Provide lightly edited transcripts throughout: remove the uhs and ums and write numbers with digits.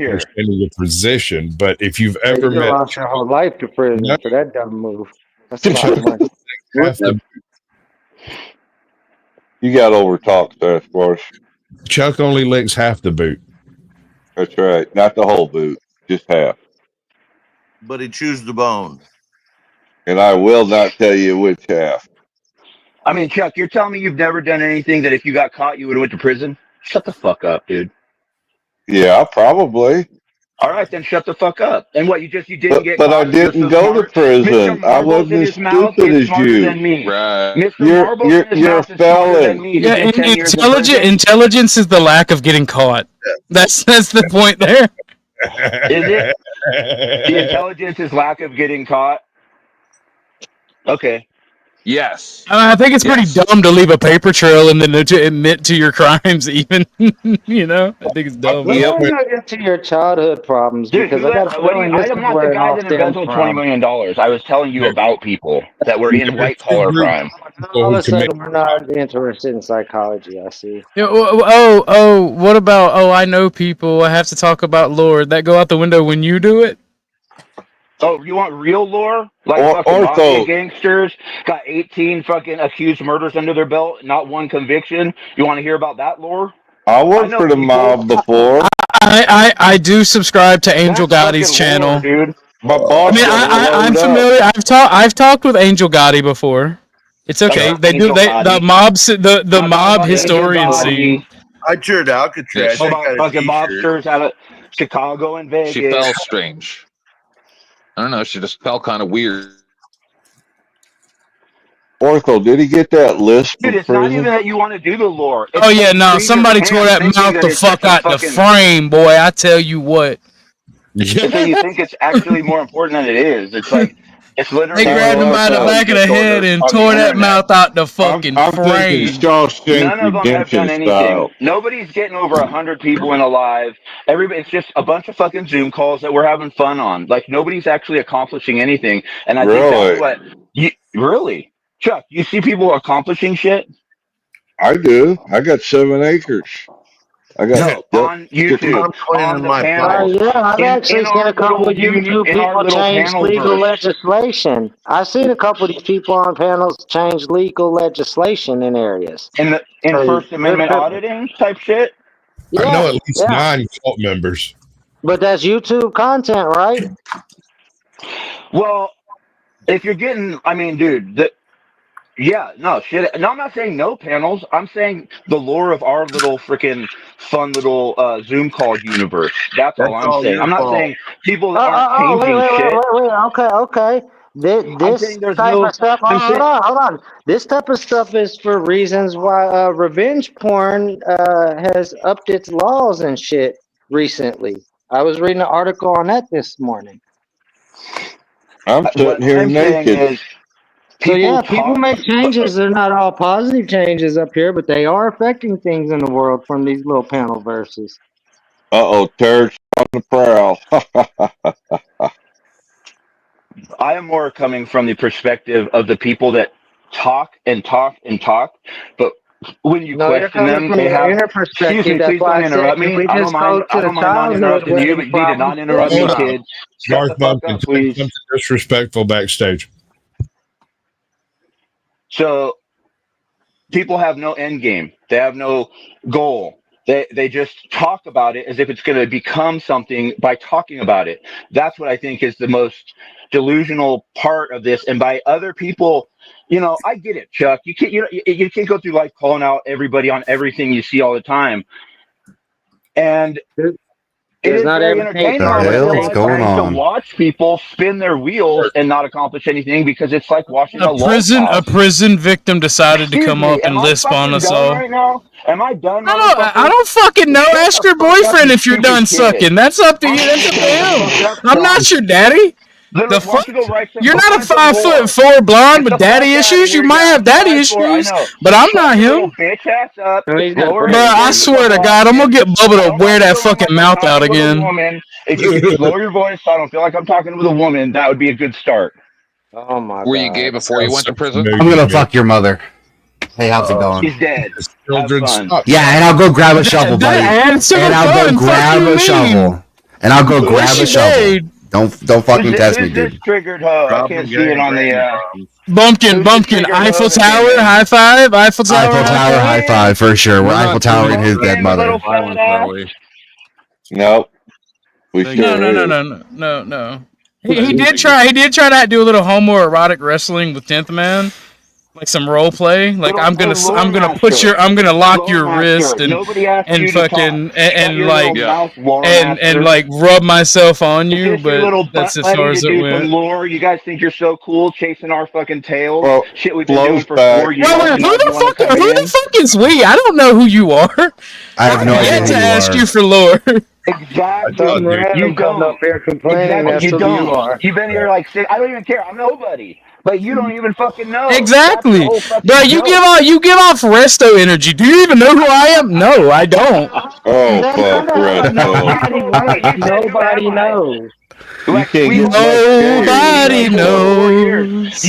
understanding the position, but if you've ever met, lost your whole life to prison for that dumb move. That's a lot of money. You got overtalked there, Squash. Chuck only licks half the boot. That's right. Not the whole boot, just half. But he chews the bone. And I will not tell you which half. I mean, Chuck, you're telling me you've never done anything that if you got caught, you would have went to prison? Shut the fuck up, dude. Yeah, probably. All right, then shut the fuck up. And what, you didn't get But caught? I didn't go to prison. I wasn't as stupid as you. Right. You're a felon. Yeah, intelligence is the lack of getting caught. That's the point there. Is it? The intelligence is lack of getting caught? Okay. Yes. I think it's pretty dumb to leave a paper trail and then to admit to your crimes, even. You know, I think it's dumb. Let's not get to your childhood problems, dude, because I got a feeling this is I'm not where the it guy all that stems embezzled $20 from. million. I was telling you about people that were in white collar crime. All of a sudden, we're not interested in psychology. I see. Yeah, what about? I know people. I have to talk about lore. That go out the window when you do it. Oh, you want real lore? Like fucking mafia gangsters got 18 fucking accused murders under their belt, not one conviction. You want to hear about that lore? I worked for the mob before. I do subscribe to Angel Gotti's channel, lore, dude. I'm familiar. I've talked with Angel Gotti before. It's okay. The mob historian scene. I toured Alcatraz. Fucking mobsters out of Chicago and Vegas. She felt strange. I don't know. She just felt kind of weird. Ortho, did he get that list? Dude, it's not even that you want to do the lore. Somebody tore that mouth the fuck out the frame, boy. I tell you what. You think it's actually more important than it is. It's like, it's literally. They grabbed him by the back of the head and tore that mouth out the fucking frame. None of them have done anything. Nobody's getting over 100 people in a live. It's just a bunch of fucking Zoom calls that we're having fun on. Like, nobody's actually accomplishing anything. And I think that's what. Really? Chuck, you see people accomplishing shit? I do. I got 7 acres. I got on YouTube, on the panel. I've actually seen a couple of YouTube people change legal legislation. I've seen a couple of these people on panels change legal legislation in areas. In First Amendment auditing type shit? Yeah, I know at least 9 cult members. But that's YouTube content, right? Well, if you're getting, I mean, dude, no, I'm not saying no panels. I'm saying the lore of our little freaking fun little Zoom call universe. That's all I'm saying. I'm not saying people that aren't changing shit. Wait. Okay. This type of stuff. Hold on. This type of stuff is for reasons why revenge porn has upped its laws and shit recently. I was reading an article on that this morning. I'm sitting here naked. People make changes. They're not all positive changes up here, but they are affecting things in the world from these little panel verses. Terror's on the prowl. I am more coming from the perspective of the people that talk and talk and talk, but when you question them, they have. Excuse me, please don't interrupt me. I don't mind not interrupting you, but you need to not interrupt me, kids. Darth Bumpkin, please. Something disrespectful backstage. So people have no end game. They have no goal. They just talk about it as if it's going to become something by talking about it. That's what I think is the most delusional part of this. And by other people, I get it, Chuck. You can't go through life calling out everybody on everything you see all the time. And it's not entertaining to watch people spin their wheels and not accomplish anything, because it's like watching a prison victim decided to come up and lisp on us all. Right now? Am I done? I don't fucking know. Ask your boyfriend if you're done sucking. That's up to you. That's up to him. I'm not your daddy. The fuck? You're not a 5'4" blonde with daddy issues. You might have daddy issues, but I'm not him. Bro, I swear to God, I'm gonna get Bubba to wear that fucking mouth out again. If you could lower your voice so I don't feel like I'm talking with a woman, that would be a good start. Oh my God. Were you gay before you went to prison? I'm gonna fuck your mother. Hey, how's it going? He's dead. Children, yeah, and I'll go grab a shovel, buddy. And I'll go grab a shovel. And I'll go grab a shovel. Shade. Don't fucking test me, This dude. triggered I can't see it on the. Bumpkin. Eiffel Tower, high five. Eiffel Tower, high five for sure. We're We're Eiffel not Tower doing and his that. dead mother. Little fat ass. Nope. We No, sure No. He did try to do a little homoerotic wrestling with 10th Man. Like some role play, like I'm gonna lock your wrist and fucking and like rub myself on you, but that's as far as it went. Lore, you guys think you're so cool chasing our fucking tails? Well, shit we've been doing for back. 4 years. Wait, who the fuck is we? I don't know who you are. I have no idea yet who to you ask are. you for lore. Exactly. You come up here complaining. Exactly. That's You who don't. you are. You've been here like 6. I don't even care. I'm nobody. But you don't even fucking know. Exactly, bro. You give off resto energy. Do you even know who I am? No, I don't. Oh, fuck, Resto. Nobody knows. Nobody knows.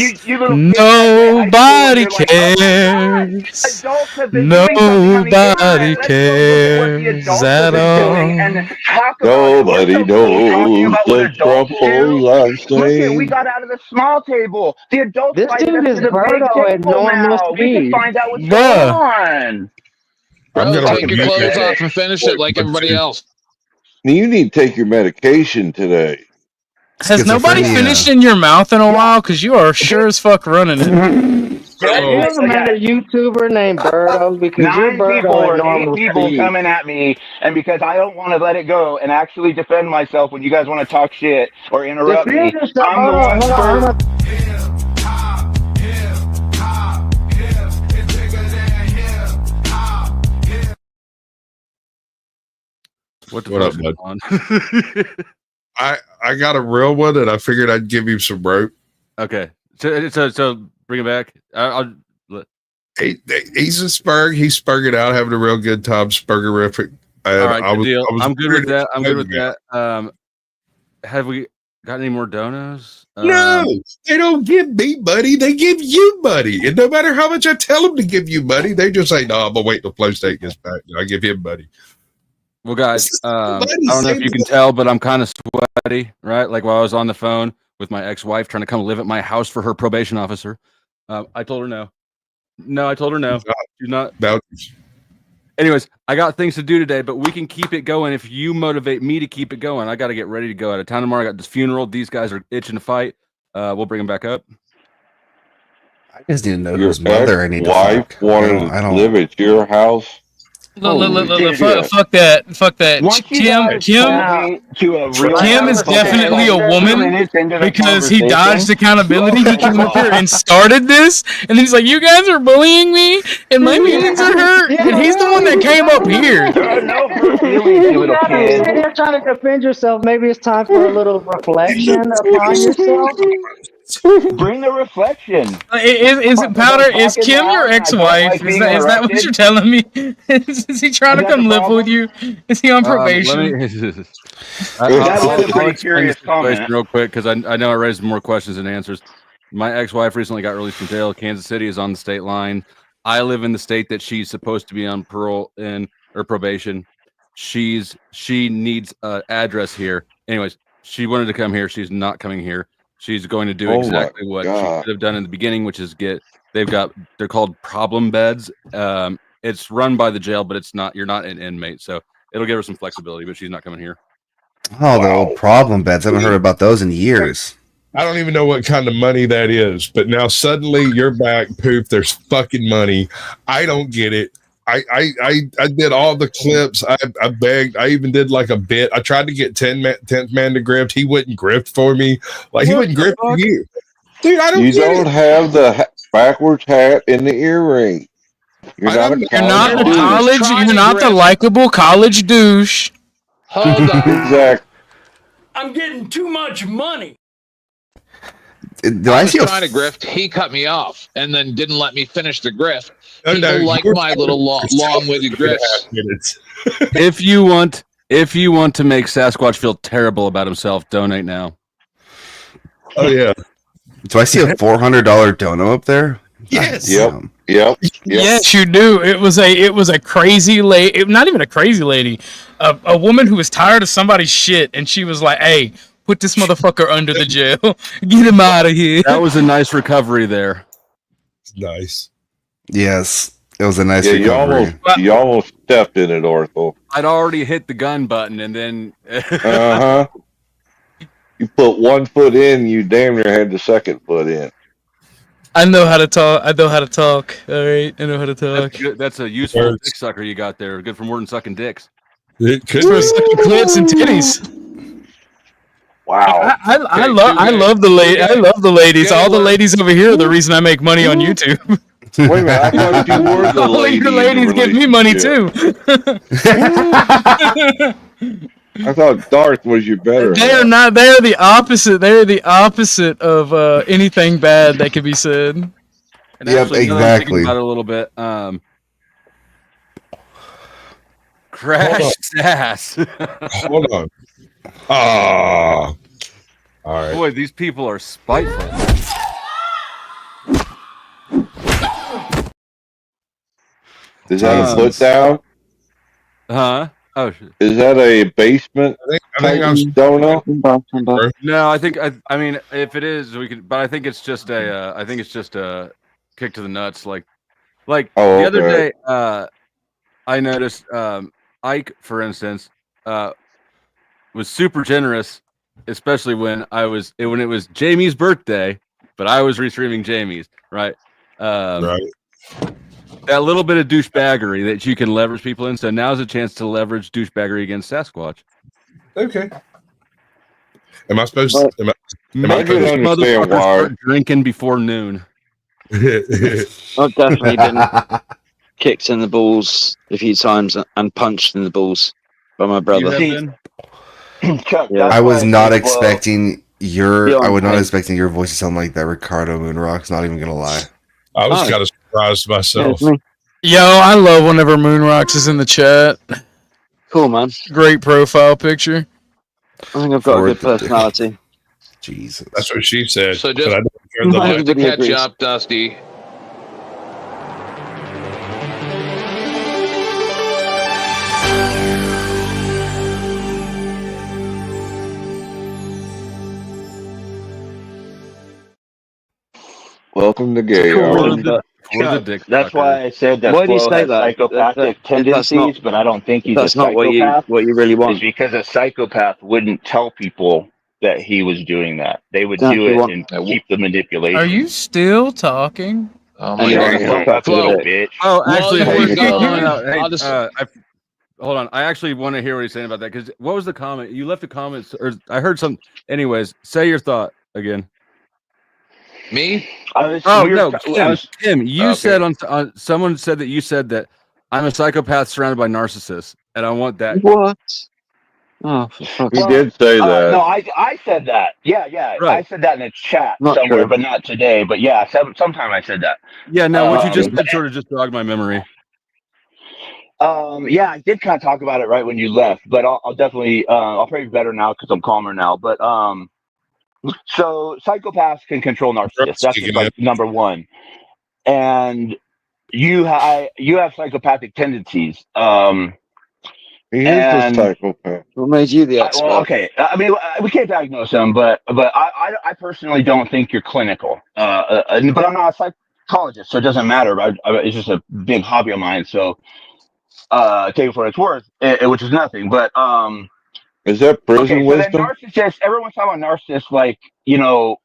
Nobody cares. Nobody cares at all. Nobody knows the troubles I say. We got out of the small table. The adults. This dude is Berto at normal We can speed. find out what's going on. Bro, gonna take your clothes off and finish it like everybody else. You need to take your medication today. Has nobody Schizophrenia. finished in your mouth in a while? Because you are sure as fuck running it. You ever met a YouTuber named Berto? Because you're 9 Berto people at or 8 normal people speed. coming at me, and because I don't want to let it go and actually defend myself when you guys want to talk shit or interrupt me, Defend yourself. I'm the one Hold on. What up, bud? I got a real one, and I figured I'd give you some rope. Okay, so bring it back. He's a Spurg. He's Spurging out, having a real good time. Spurgerific. All right, good deal. I'm good with that. I'm good with that. Have we got any more donos? No, they don't give me money. They give you money. And no matter how much I tell them to give you money, they just say, no, I'm going to wait till Flow State gets back. I give him money. Well, guys, I don't know if you can tell, but I'm kind of sweaty, right? Like while I was on the phone with my ex-wife trying to come live at my house for her probation officer. I told her no. No, I told her no. Do not. Anyways, I got things to do today, but we can keep it going if you motivate me to keep it going. I got to get ready to go out of town tomorrow. I got this funeral. These guys are itching to fight. We'll bring them back up. I just need to know Your whose mother I need to wife fuck. wanted to live at your house. Fuck that. Kim is definitely a woman because he dodged accountability. He came up here and started this, and he's like, "You guys are bullying me, and my feelings are hurt." And he's the one that came up here. You're trying to defend yourself. Maybe it's time for a little reflection upon yourself. Bring the reflection. Is it Powder? Is Kim your ex-wife? Is that what you're telling me? Is he trying to come live with you? Is he on probation? I'll explain the situation real quick because I know I raised more questions than answers. My ex-wife recently got released from jail. Kansas City is on the state line. I live in the state that she's supposed to be on parole in or probation. She needs an address here. Anyways, she wanted to come here. She's not coming here. She's going to do exactly what she could have done in the beginning, which is they're called problem beds. It's run by the jail, but you're not an inmate. So it'll give her some flexibility, but she's not coming here. Oh, the old problem beds. I haven't heard about those in years. I don't even know what kind of money that is, but now suddenly you're back, poof, there's fucking money. I don't get it. I did all the clips. I begged. I even did like a bit. I tried to get 10th man to grift. He wouldn't grift for me. Like he wouldn't grift for you. Dude, I don't You don't have the backwards hat and the earring. You're not the likable college douche. Hold on. Exactly. I'm getting too much money. I was trying to grift. He cut me off and then didn't let me finish the grift. People like my little long-winded grifts. If you want to make Sasquatch feel terrible about himself, donate now. Oh yeah. Do I see a $400 dono up there? Yes. Yep. Yes, you do. It was a crazy lady. Not even a crazy lady. A woman who was tired of somebody's shit, and she was like, "Hey, put this motherfucker under the jail. Get him out of here." That was a nice recovery there. Nice. Yes, it was a nice Yeah, recovery. you almost stepped in it, Ortho. I'd already hit the gun button, and then you put 1 foot in, you damn near had the second foot in. I know how to talk. All right, I know how to talk. That's a useful dick sucker you got there. Good for more than sucking dicks. It could for sucking clits and titties. Wow. I love the ladies. All the ladies over here are the reason I make money on YouTube. Wait a minute, I thought you were the All lady. your ladies give me money too. I thought Darth was your better. They're not. They're the opposite. They're the opposite of anything bad that could be said. And actually, exactly. About it a little bit. Crash ass. Hold on. All right. Boy, these people are spiteful. Is that a put down? Huh? Oh shit. Is that a basement? I think I'm dono. No, I think I mean if it is we could, but I think it's just a kick to the nuts. Like the other day, I noticed Ike, for instance, was super generous, especially when it was Jamie's birthday, but I was restreaming Jamie's, right? Right. That little bit of douchebaggery that you can leverage people in. So now's a chance to leverage douchebaggery against Sasquatch. Okay. Am I supposed to? Am I understand why start drinking before noon? I've definitely been kicked in the balls a few times and punched in the balls by my brother. Chuck, I was not expecting your voice to sound like that, Ricardo Moonrock's. Not even gonna lie. I was kind of surprised myself. Yo, I love whenever Moonrocks is in the chat. Cool, man. Great profile picture. I think I've got a good personality. Jesus. That's what she said. So just to catch up, Dusty. Welcome to gay. That's why I said that. Why do you say that? Psychopathic tendencies, but I don't think he's that's a not psychopath. what you really want. Is because a psychopath wouldn't tell people that he was doing that. They would do it and keep the manipulation. Are you still talking? Oh my God! Bitch. Oh, actually, Well, hold on. I actually want to hear what he's saying about that because what was the comment? You left a comment, or I heard some. Anyways, say your thought again. Me? Tim, you said on someone said that you said that I'm a psychopath surrounded by narcissists, and I want that. What? Oh, for fuck's He sake. did say that. No, I said that. Yeah. Right. I said that in the chat Not somewhere, true. but not today. But yeah, sometime I said that. Yeah, no, what you just said sort of just jogged my memory. Yeah, I did kind of talk about it right when you left, but I'll definitely I'll probably be better now because I'm calmer now. But so psychopaths can control narcissists. That's just like number one, and you have psychopathic tendencies. He is a psychopath. What made you the expert? Well, okay. I mean, we can't diagnose him, but I personally don't think you're clinical. But I'm not a psychologist, so it doesn't matter. It's just a big hobby of mine. So take it for what it's worth, which is nothing. But is that prison wisdom? Then narcissists. Everyone's talking about narcissists,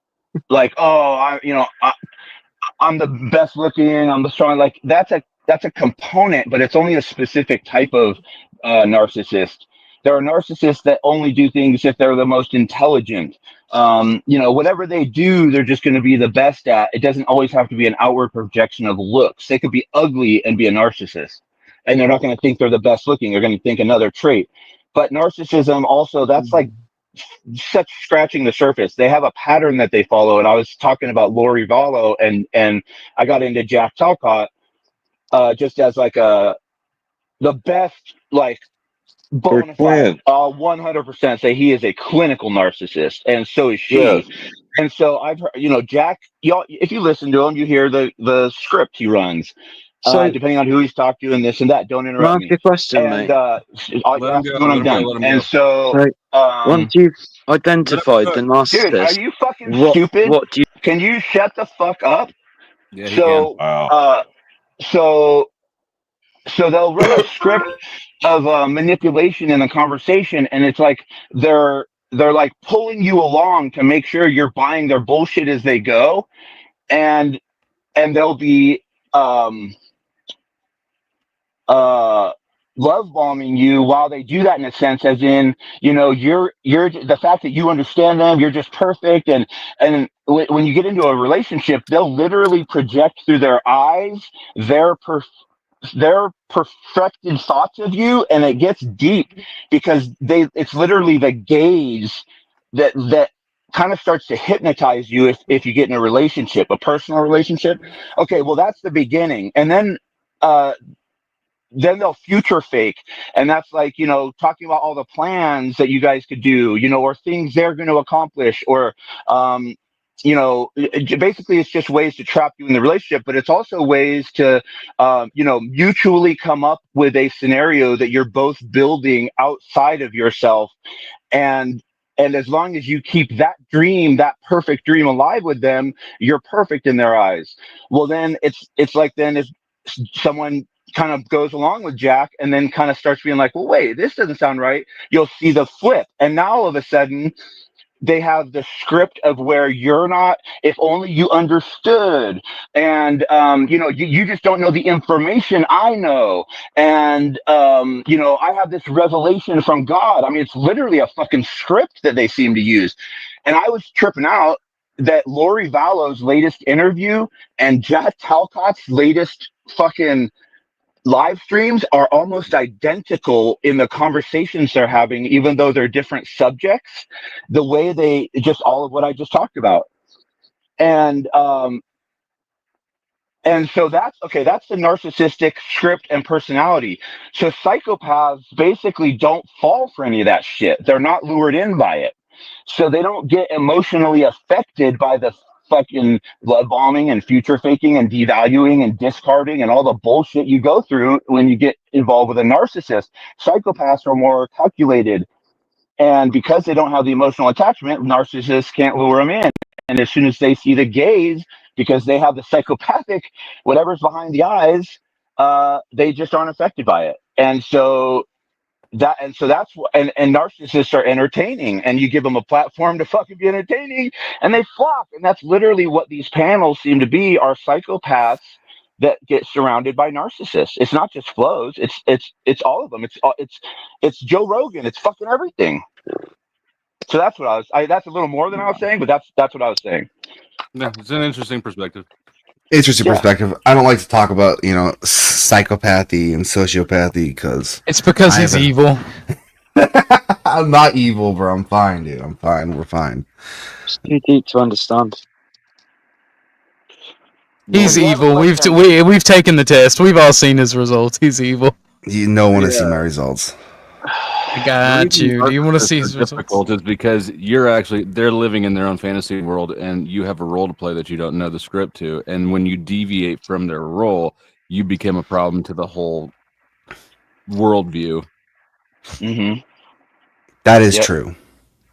I'm the best looking. I'm the strong. Like that's a component, but it's only a specific type of narcissist. There are narcissists that only do things if they're the most intelligent. Whatever they do, they're just going to be the best at. It doesn't always have to be an outward projection of looks. They could be ugly and be a narcissist, and they're not going to think they're the best looking. They're going to think another trait. But narcissism also, that's like such scratching the surface. They have a pattern that they follow. And I was talking about Lori Vallow and I got into Jack Talcott just as like the best, like, bona fide, 100% say he is a clinical narcissist. And so is she. Yes. And so I've heard, Jack, if you listen to him, you hear the script he runs. So depending on who he's talked to and this and that. Don't interrupt me. Your question, And mate. I'll ask you when I'm done. And so once you've identified the narcissist, dude, are you fucking stupid? What do you? Can you shut the fuck up? Yeah, he so, can. Wow. So they'll run a script of manipulation in the conversation, and it's like they're like pulling you along to make sure you're buying their bullshit as they go, and they'll be love bombing you while they do that, in a sense, as in, you're the fact that you understand them, you're just perfect. And when you get into a relationship, they'll literally project through their eyes their perfected thoughts of you, and it gets deep because it's literally the gaze that kind of starts to hypnotize you if you get in a relationship, a personal relationship. Okay, well, that's the beginning. And then they'll future fake, and that's like, talking about all the plans that you guys could do, or things they're going to accomplish, or basically it's just ways to trap you in the relationship, but it's also ways to mutually come up with a scenario that you're both building outside of yourself. And as long as you keep that perfect dream alive with them, you're perfect in their eyes. Well, then it's like, then if someone kind of goes along with Jack and then kind of starts being like, well, wait, this doesn't sound right, you'll see the flip. And now all of a sudden they have the script of where you're not, if only you understood. And, you just don't know the information I know. And, I have this revelation from God. I mean, it's literally a fucking script that they seem to use. And I was tripping out that Lori Vallow's latest interview and Jack Talcott's latest fucking live streams are almost identical in the conversations they're having, even though they're different subjects, the way they just all of what I just talked about. And so that's the narcissistic script and personality. So psychopaths basically don't fall for any of that shit. They're not lured in by it. So they don't get emotionally affected by the fucking love bombing and future faking and devaluing and discarding and all the bullshit you go through when you get involved with a narcissist. Psychopaths are more calculated. And because they don't have the emotional attachment, narcissists can't lure them in. And as soon as they see the gaze, because they have the psychopathic, whatever's behind the eyes, they just aren't affected by it. And so that's what, and narcissists are entertaining, and you give them a platform to fucking be entertaining, and they flock. And that's literally what these panels seem to be, are psychopaths that get surrounded by narcissists. It's not just Flows. It's all of them. It's Joe Rogan. It's fucking everything. So that's what that's a little more than I was saying, but that's what I was saying. Yeah, it's an interesting perspective. Interesting perspective. I don't like to talk about, psychopathy and sociopathy because he's evil. I'm not evil, bro. I'm fine, dude. I'm fine. We're fine. It's too deep to understand. He's evil. We've taken the test. We've all seen his results. He's evil. You don't want to see my results. I got you. Do you want to see his results? Difficult is because they're living in their own fantasy world, and you have a role to play that you don't know the script to. And when you deviate from their role, you become a problem to the whole worldview. Mm-hmm. That is true.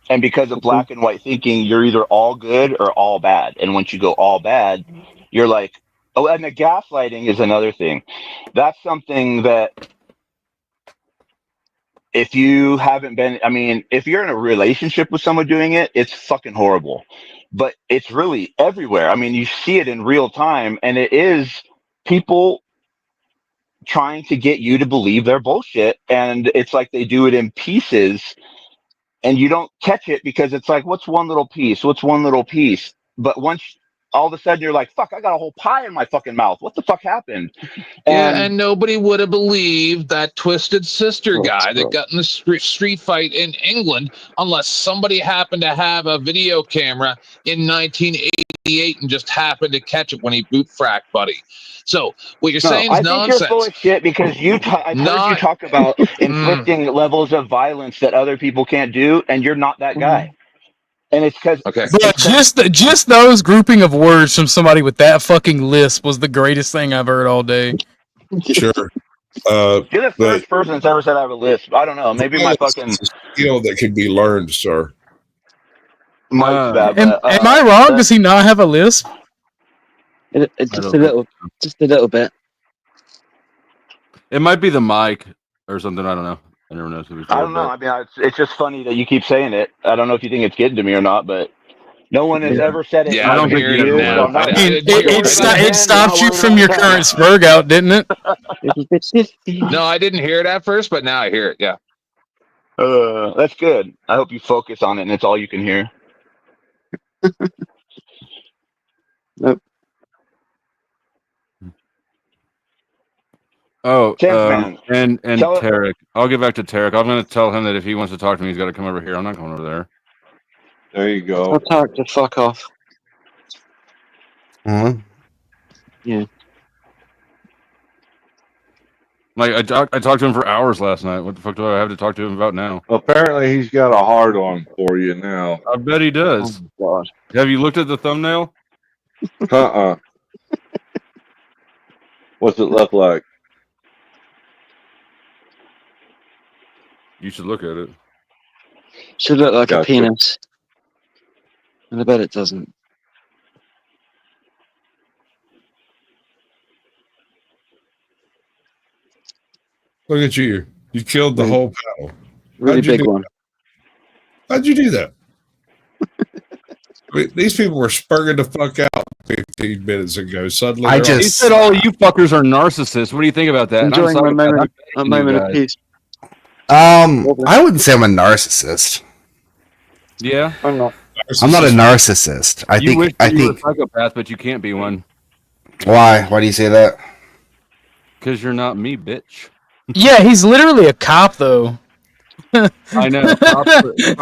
And because of black and white thinking, you're either all good or all bad. And once you go all bad, you're like, oh, and the gaslighting is another thing. That's something that, if you haven't been, if you're in a relationship with someone doing it, it's fucking horrible. But it's really everywhere. You see it in real time, and it is people trying to get you to believe their bullshit. And it's like they do it in pieces, and you don't catch it because it's like, what's one little piece? What's one little piece? But once all of a sudden you're like, fuck, I got a whole pie in my fucking mouth. What the fuck happened? And nobody would have believed that Twisted Sister guy that got in the street fight in England unless somebody happened to have a video camera in 1988 and just happened to catch it when he boot fracked Buddy. So what you're saying is nonsense. I think you're full of shit because I heard you talk about inflicting levels of violence that other people can't do, and you're not that guy. And it's because But just those grouping of words from somebody with that fucking lisp was the greatest thing I've heard all day. Sure. You're the first person that's ever said I have a lisp. I don't know. Maybe my fucking skill that can be learned, sir. Am I wrong? Does he not have a lisp? Just a little bit. It might be the mic or something. I don't know. I never know. I don't know. I mean, it's just funny that you keep saying it. I don't know if you think it's getting to me or not, but no one has ever said it. Yeah, I don't hear it now. It stopped you from your current spurg out, didn't it? No, I didn't hear it at first, but now I hear it. Yeah. That's good. I hope you focus on it and it's all you can hear. Nope. Oh, Man. and Tarek. I'll get back to Tarek. I'm going to tell him that if he wants to talk to me, he's got to come over here. I'm not going over there. There you go. I'll talk to fuck off. Huh? Yeah. Like I talked to him for hours last night. What the fuck do I have to talk to him about now? Apparently, he's got a hard on for you now. I bet he does. Oh, God. Have you looked at the thumbnail? What's it look like? You should look at it. Should look like a Gotcha. penis. And I bet it doesn't. Look at you. You killed the whole panel. Really big one. How'd you do that? I mean, these people were spurging the fuck out 15 minutes ago. Suddenly, he said all you fuckers are narcissists. What do you think about that? Enjoying my moment of peace. I wouldn't say I'm a narcissist. Yeah, I'm not. I'm not a narcissist. I think you were a psychopath, but you can't be one. Why? Why do you say that? Because you're not me, bitch. Yeah, he's literally a cop, though. I know.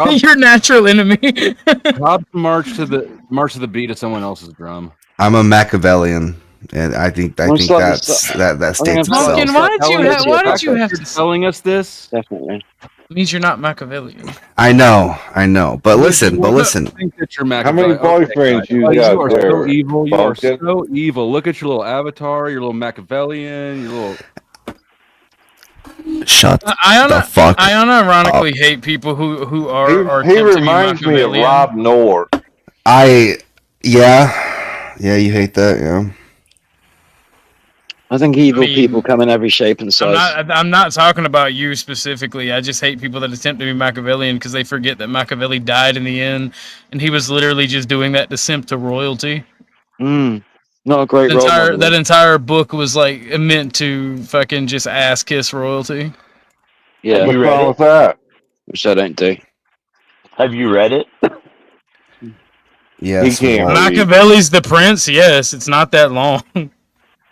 Your natural enemy. Cops march to the beat of someone else's drum. I'm a Machiavellian, and I think that states itself. Why did you have to telling us this? Definitely. It means you're not Machiavellian. I know. But listen. I think that you're How many boyfriends you got? You are there, so evil. You are Vulcan? so evil. Look at your little avatar. Your little Machiavellian. Your little. Shut the fuck I unironically hate people who are. He reminds me of Rob Nord. Yeah, you hate that, yeah. I think evil people come in every shape and size. I'm not talking about you specifically. I just hate people that attempt to be Machiavellian because they forget that Machiavelli died in the end, and he was literally just doing that to simp to royalty. Not a great role model. That entire book was like meant to fucking just ass kiss royalty. Yeah. What's wrong with that? Which I don't do. Have you read it? Yes. Machiavelli's The Prince. Yes, it's not that long.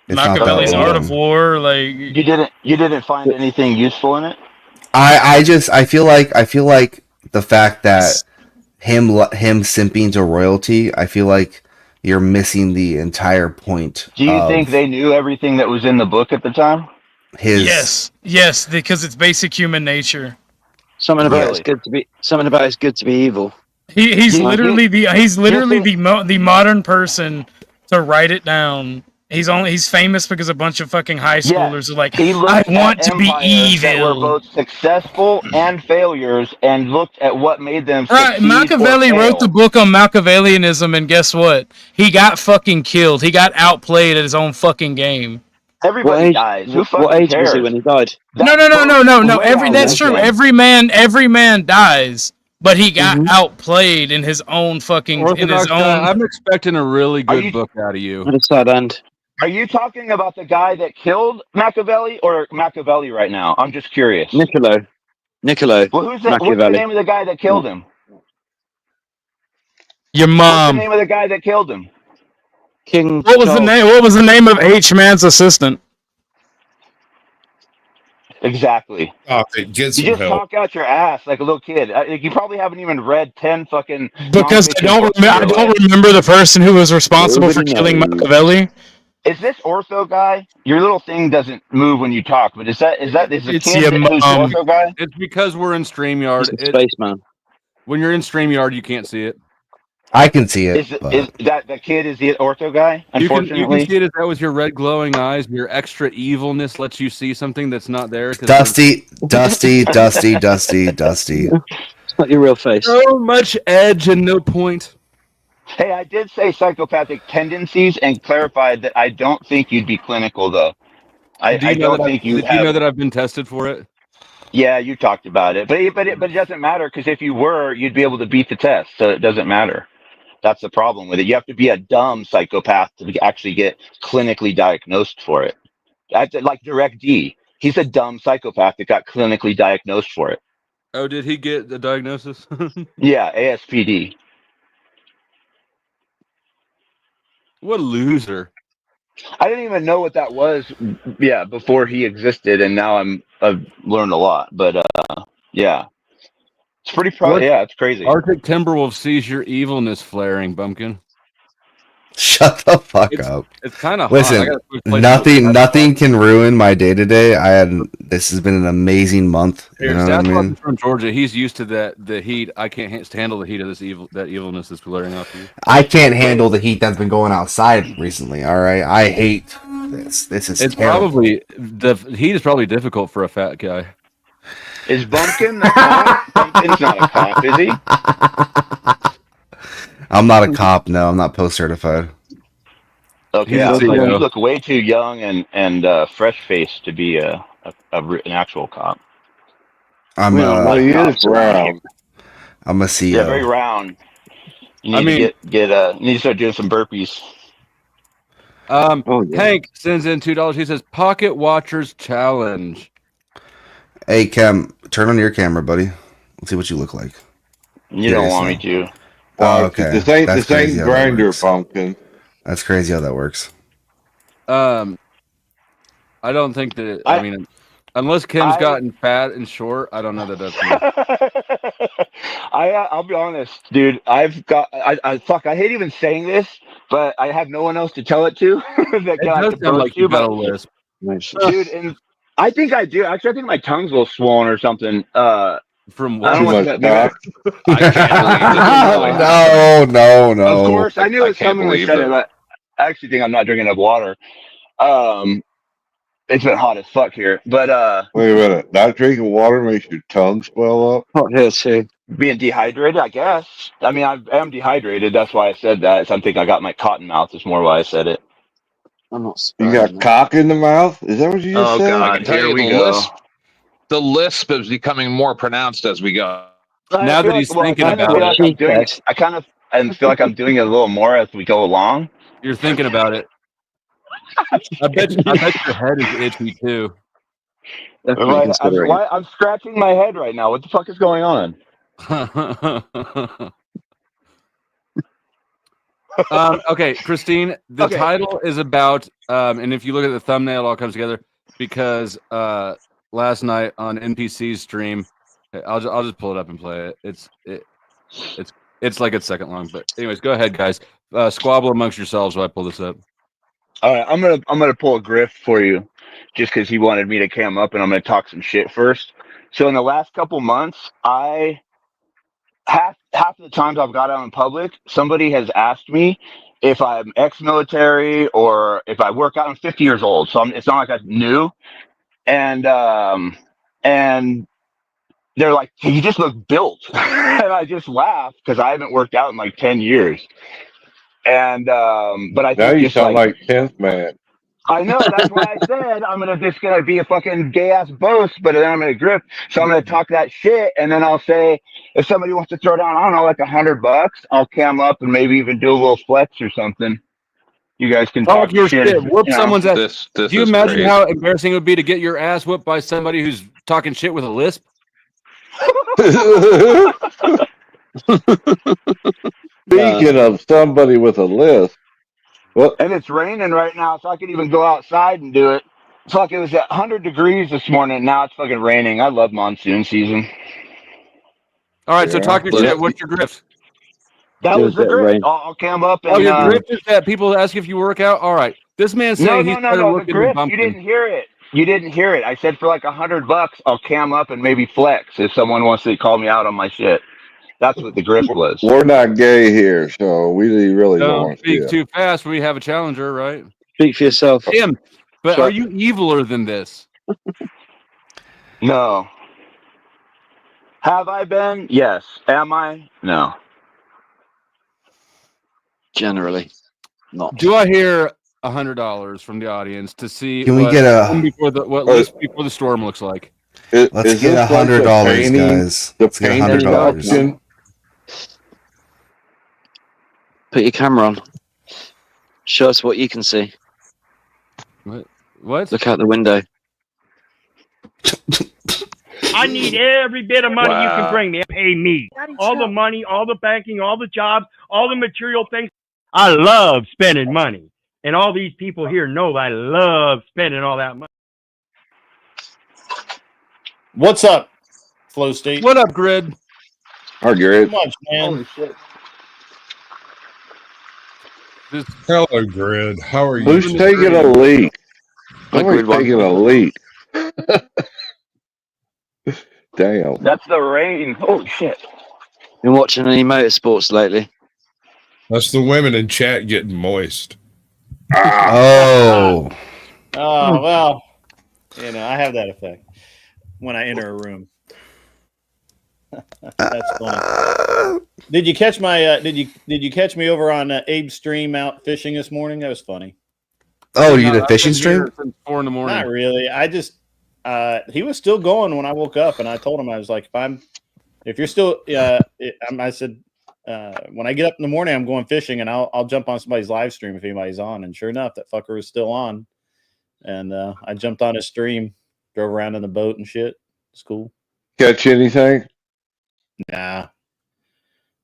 Machiavelli's long. Art of War. Like you didn't find anything useful in it. I feel like the fact that him simping to royalty, I feel like you're missing the entire point. Do you think they knew everything that was in the book at the time? Yes, because it's basic human nature. Something about it's good to be evil. He's literally the modern person to write it down. He's famous because a bunch of fucking high schoolers are like, I want to be evil. That were both successful and failures, and looked at what made them right. Machiavelli wrote the book on Machiavellianism, and guess what? He got fucking killed. He got outplayed at his own fucking game. Everybody dies. Who fucking what age cares? was he when he died? No. That's true. Every man dies. But he got outplayed in his own fucking. I'm expecting a really good book out of you. What a sad end. Are you talking about the guy that killed Machiavelli or Machiavelli right now? I'm just curious. Niccolo. Well, what's the name of the guy that killed him? Your mom. What's the name of the guy that killed him? King. What was the name of H Man's assistant? Exactly. You just talk out your ass like a little kid. You probably haven't even read 10 fucking. Because I don't remember the person who was responsible for killing Machiavelli. Is this OrthoGuy? Your little thing doesn't move when you talk, but is it OrthoGuy? It's because we're in StreamYard. Spaceman. When you're in StreamYard, you can't see it. I can see it. Is that kid is the ortho guy? Unfortunately, you can see it as that with your red glowing eyes. Your extra evilness lets you see something that's not there. Dusty. It's not your real face. So much edge and no point. Hey, I did say psychopathic tendencies and clarified that I don't think you'd be clinical though. I don't think you have. You know that I've been tested for it? Yeah, you talked about it, but it doesn't matter because if you were, you'd be able to beat the test. So it doesn't matter. That's the problem with it. You have to be a dumb psychopath to actually get clinically diagnosed for it. That's like Direct D. He's a dumb psychopath that got clinically diagnosed for it. Oh, did he get the diagnosis? Yeah, ASPD. What a loser. I didn't even know what that was, yeah, before he existed, and now I've learned a lot. But yeah, it's pretty yeah, it's crazy. Arctic Timberwolf sees your evilness flaring, Bumpkin. Shut the fuck up. It's kind of listen. Nothing can ruin my day to day. This has been an amazing month. You know what I mean? From Georgia, he's used to the heat. I can't handle the heat of that evilness that's flaring off you. I can't handle the heat that's been going outside recently. All right, I hate this. This is terrible. The heat is probably difficult for a fat guy. Is Bumpkin the cop? Bumpkin's not a cop, is he? I'm not a cop. No, I'm not post certified. Okay, you look way too young and fresh faced to be an actual cop. I'm he is round. I'm a CEO. Yeah, very round. You need to you need to start doing some burpees. Hank sends in $2. He says Pocket Watchers Challenge. Hey Cam, turn on your camera, buddy. Let's see what you look like. You don't want me to. Oh, okay. This ain't Grinder, Pumpkin. That's crazy how that works. I don't think that. I mean, unless Kim's gotten fat and short, I don't know that that's. I'll be honest, dude. I've got. I hate even saying this, but I have no one else to tell it to. That does sound like you got a lisp, dude. And I think I do. Actually, I think my tongue's a little swollen or something. From what? No. Of course, I knew it was coming when we said it, but I actually think I'm not drinking enough water. It's been hot as fuck here, but wait a minute. Not drinking water makes your tongue swell up? Hot here too. Being dehydrated, I guess. I mean, I am dehydrated. That's why I said that. So I'm thinking I got my cotton mouth. Is more why I said it. I'm not. You got cock in the mouth? Is that what you just said? God, I can tell you the lisp is becoming more pronounced as we go. Now that he's thinking about it, I kind of feel like I'm doing it a little more as we go along. You're thinking about it. I bet your head is itchy too. I'm scratching my head right now. What the fuck is going on? Okay, Christine, the title is about, and if you look at the thumbnail, it all comes together because last night on NPC's stream, I'll just pull it up and play it. It's like it's second long, but anyways, go ahead, guys. Squabble amongst yourselves while I pull this up. All right, I'm gonna pull a grift for you, just because he wanted me to cam up, and I'm gonna talk some shit first. So in the last couple months, half of the times I've got out in public, somebody has asked me if I'm ex-military or if I work out. I'm 50 years old, so it's not like I'm new. And they're like, hey, you just look built. And I just laugh because I haven't worked out in like 10 years. And but I think now you sound like 10th man. I know, that's why I said I'm just gonna be a fucking gay ass boast, but then I'm gonna grip. So I'm gonna talk that shit, and then I'll say if somebody wants to throw down, I don't know, like $100, I'll cam up and maybe even do a little flex or something. You guys can talk your shit. Whoop someone's ass. Do you imagine how embarrassing it would be to get your ass whooped by somebody who's talking shit with a lisp? Speaking of somebody with a lisp, and it's raining right now, so I could even go outside and do it. It's like it was at 100 degrees this morning, and now it's fucking raining. I love monsoon season. All right, so talk your shit. What's your grift? That was the grift. I'll cam up and. Oh, your grift is that people ask if you work out. All right, this man's saying he's better looking than Bumpkin. You didn't hear it. You didn't hear it. I said for like $100, I'll cam up and maybe flex if someone wants to call me out on my shit. That's what the grift was. We're not gay here, so we really don't Don't want to speak see it. too fast. We have a challenger, right? Speak for yourself. Him. But So- are you eviler than this? No. Have I been? Yes. Am I? No. Generally, not. Do I hear $100 from the audience to see Can we what get list before the storm looks like? Let's get $100, guys. Let's get $100. Put your camera on. Show us what you can see. What? Look out the window. I need every bit of money you can bring me. Pay me. All the money, all the banking, all the jobs, all the material things. I love spending money. And all these people here know I love spending all that money. What's up, Flow State? What up, Grid? Our Grid. How much, man? Holy shit. Hello, Grid. How are you? Who's taking a leak? Somebody's taking a leak. Damn. That's the rain. Holy shit. Been watching any motorsports lately? That's the women in chat getting moist. Oh. Oh, well, you know, I have that effect when I enter a room. That's funny. Did you catch my did you catch me over on Abe's stream out fishing this morning? That was funny. Oh, you did a fishing stream? 4 in the morning. Not really. I just he was still going when I woke up, and I told him, I was like, if you're still I said when I get up in the morning, I'm going fishing, and I'll jump on somebody's live stream if anybody's on. And sure enough, that fucker was still on. And I jumped on his stream, drove around in the boat and shit. It's cool. Catch anything? Nah.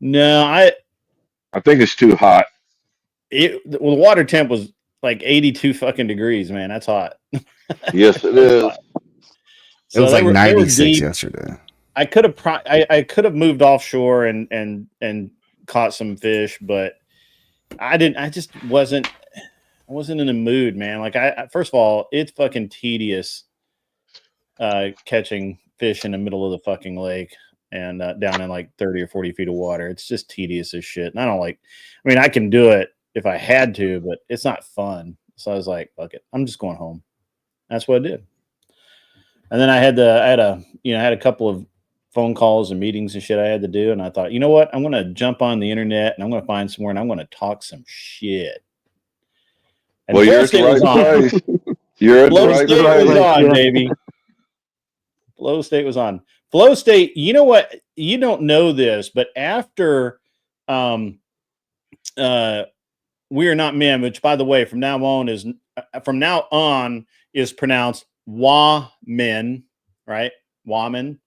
No, I think it's too hot. The water temp was like 82 fucking degrees, man. That's hot. Yes, it is. It was like 96 yesterday. I could have I could have moved offshore and caught some fish, but I didn't. I just wasn't in the mood, man. Like I first of all, it's fucking tedious catching fish in the middle of the fucking lake and down in like 30 or 40 feet of water. It's just tedious as shit. And I don't like. I mean, I can do it if I had to, but it's not fun. So I was like, fuck it, I'm just going home. That's what I did. And then I had a couple of phone calls and meetings and shit I had to do. And I thought, you know what? I'm going to jump on the internet and I'm going to find somewhere and I'm going to talk some shit. And well, you're at the right place. You're at the right place. Flow State was on, baby. Flow State was on. Flow State, you know what? You don't know this, but after We Are Not Men, which by the way, from now on is pronounced Wa-men, right? Wa-men.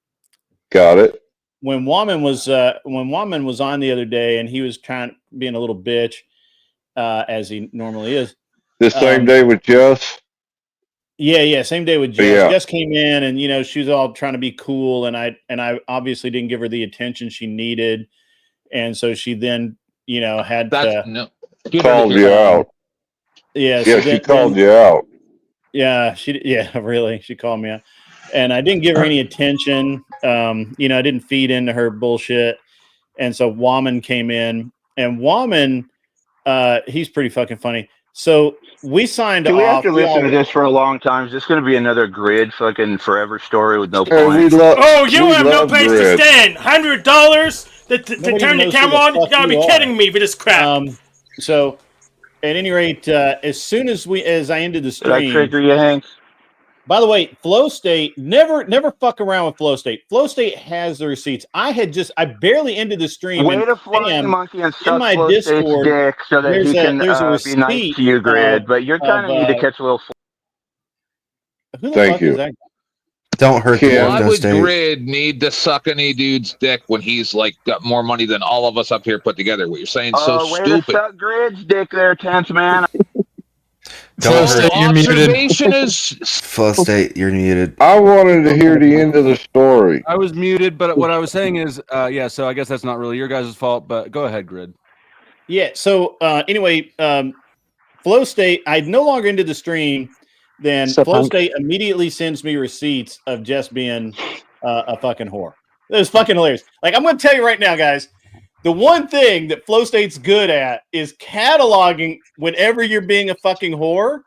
Got it. When Waman was on the other day, and he was being a little bitch, as he normally is. The same day with Jess. Yeah, same day with Jess. Yeah. Jess came in, and she was all trying to be cool, and I obviously didn't give her the attention she needed, and so she then had called you out. Yeah, yeah, she called you out. Yeah, really, she called me out. And I didn't give her any attention. I didn't feed into her bullshit. And so Waman came in, and Waman, he's pretty fucking funny. So we signed off. We have to listen to this for a long time. Is this going to be another Grid fucking forever story with no point? You have no place to stand. $100 to turn the camera on? You gotta be kidding me for this crap. So at any rate, as soon as I ended the stream. Did I trigger you, Hank? By the way, Flow State, never fuck around with Flow State. Flow State has the receipts. I barely ended the stream. Way to fly monkey and suck my Flow Discord, State's dick so that he can be nice to you, Grid. But you're kind of need to catch a little. Who the Thank fuck you. is that? Don't hurt the Why would State. Grid need to suck any dude's dick when he's like got more money than all of us up here put together? What you're saying so way stupid. To suck Grid's dick there, tense man. Flow State, you're muted. Flow State, you're muted. I wanted to hear the end of the story. I was muted, but what I was saying is, so I guess that's not really your guys' fault, but go ahead, Grid. Yeah, so anyway, Flow State, I no longer into the stream, then Flow State immediately sends me receipts of Jess being a fucking whore. That was fucking hilarious. Like, I'm going to tell you right now, guys, the one thing that Flow State's good at is cataloging whenever you're being a fucking whore.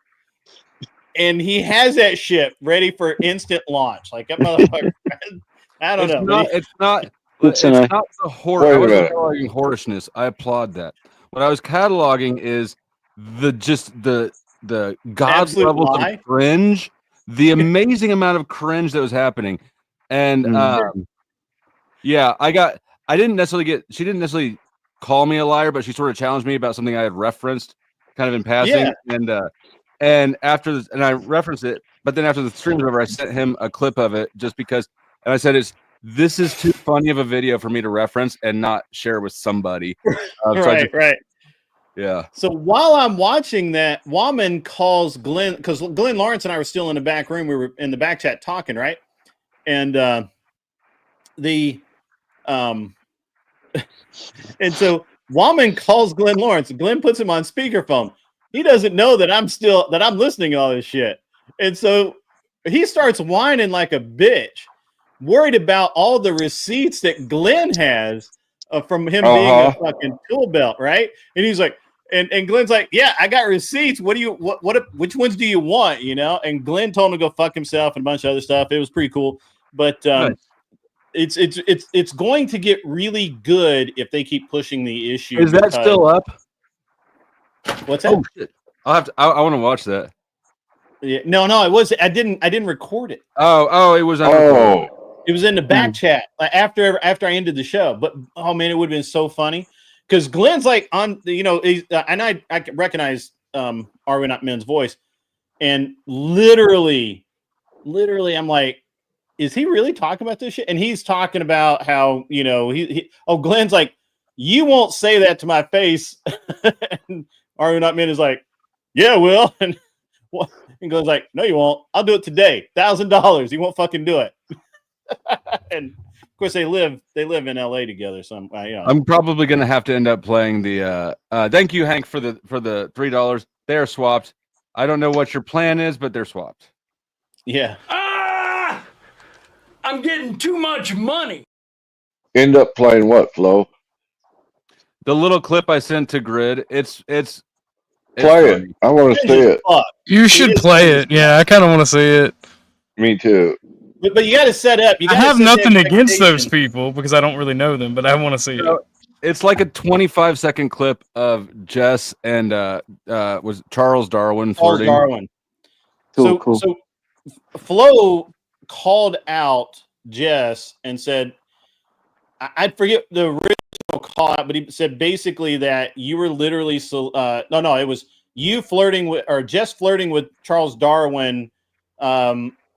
And he has that shit ready for instant launch. Like, that motherfucker. I don't know. It's not Good to know. the horror. I wasn't cataloging whorishness. I applaud that. What I was cataloging is the god Absolute level lie. of cringe, the amazing amount of cringe that was happening. And yeah, she didn't necessarily call me a liar, but she sort of challenged me about something I had referenced kind of in passing. Yeah. And I referenced it, but then after the stream was over, I sent him a clip of it just because, and I said, this is too funny of a video for me to reference and not share with somebody. Right. Yeah. So while I'm watching that, Woman calls Glenn, because Glenn Lawrence and I were still in the back room. We were in the back chat talking, right? And and so Woman calls Glenn Lawrence. Glenn puts him on speakerphone. He doesn't know that I'm listening to all this shit. And so he starts whining like a bitch, worried about all the receipts that Glenn has from him being a fucking tool belt, right? And he's like, and Glenn's like, yeah, I got receipts. Which ones do you want? You know? And Glenn told him to go fuck himself and a bunch of other stuff. It was pretty cool. But Nice. it's going to get really good if they keep pushing the issue. Is that still up? What's that? Oh shit! I want to watch that. Yeah, no, it was. I didn't record it. Oh, it was. It was in the back chat after I ended the show. But oh man, it would have been so funny because Glenn's like on, you know, and I recognize Are We Not Men's voice, and literally, I'm like, is he really talking about this shit? And he's talking about how, you know, Glenn's like, you won't say that to my face. And Are We Not Men is like, yeah, Will. And Glenn's like, no, you won't. I'll do it today. $1,000. You won't fucking do it. And of course they live in LA together. So I'm probably gonna have to end up playing the thank you, Hank, for the $3. They are swapped. I don't know what your plan is, but they're swapped. Yeah. I'm getting too much money. End up playing what, Flo? The little clip I sent to Grid, it's play it. I want to see it. You should play it. Yeah, I kind of want to see it. Me too. But you got to set up. I have nothing against those people because I don't really know them, but I want to see it. It's like a 25-second clip of Jess and was Charles Darwin flirting. Cool. So Flo called out Jess and said, I forget the original call out, but he said basically that you were literally it was you flirting with, or Jess flirting with Charles Darwin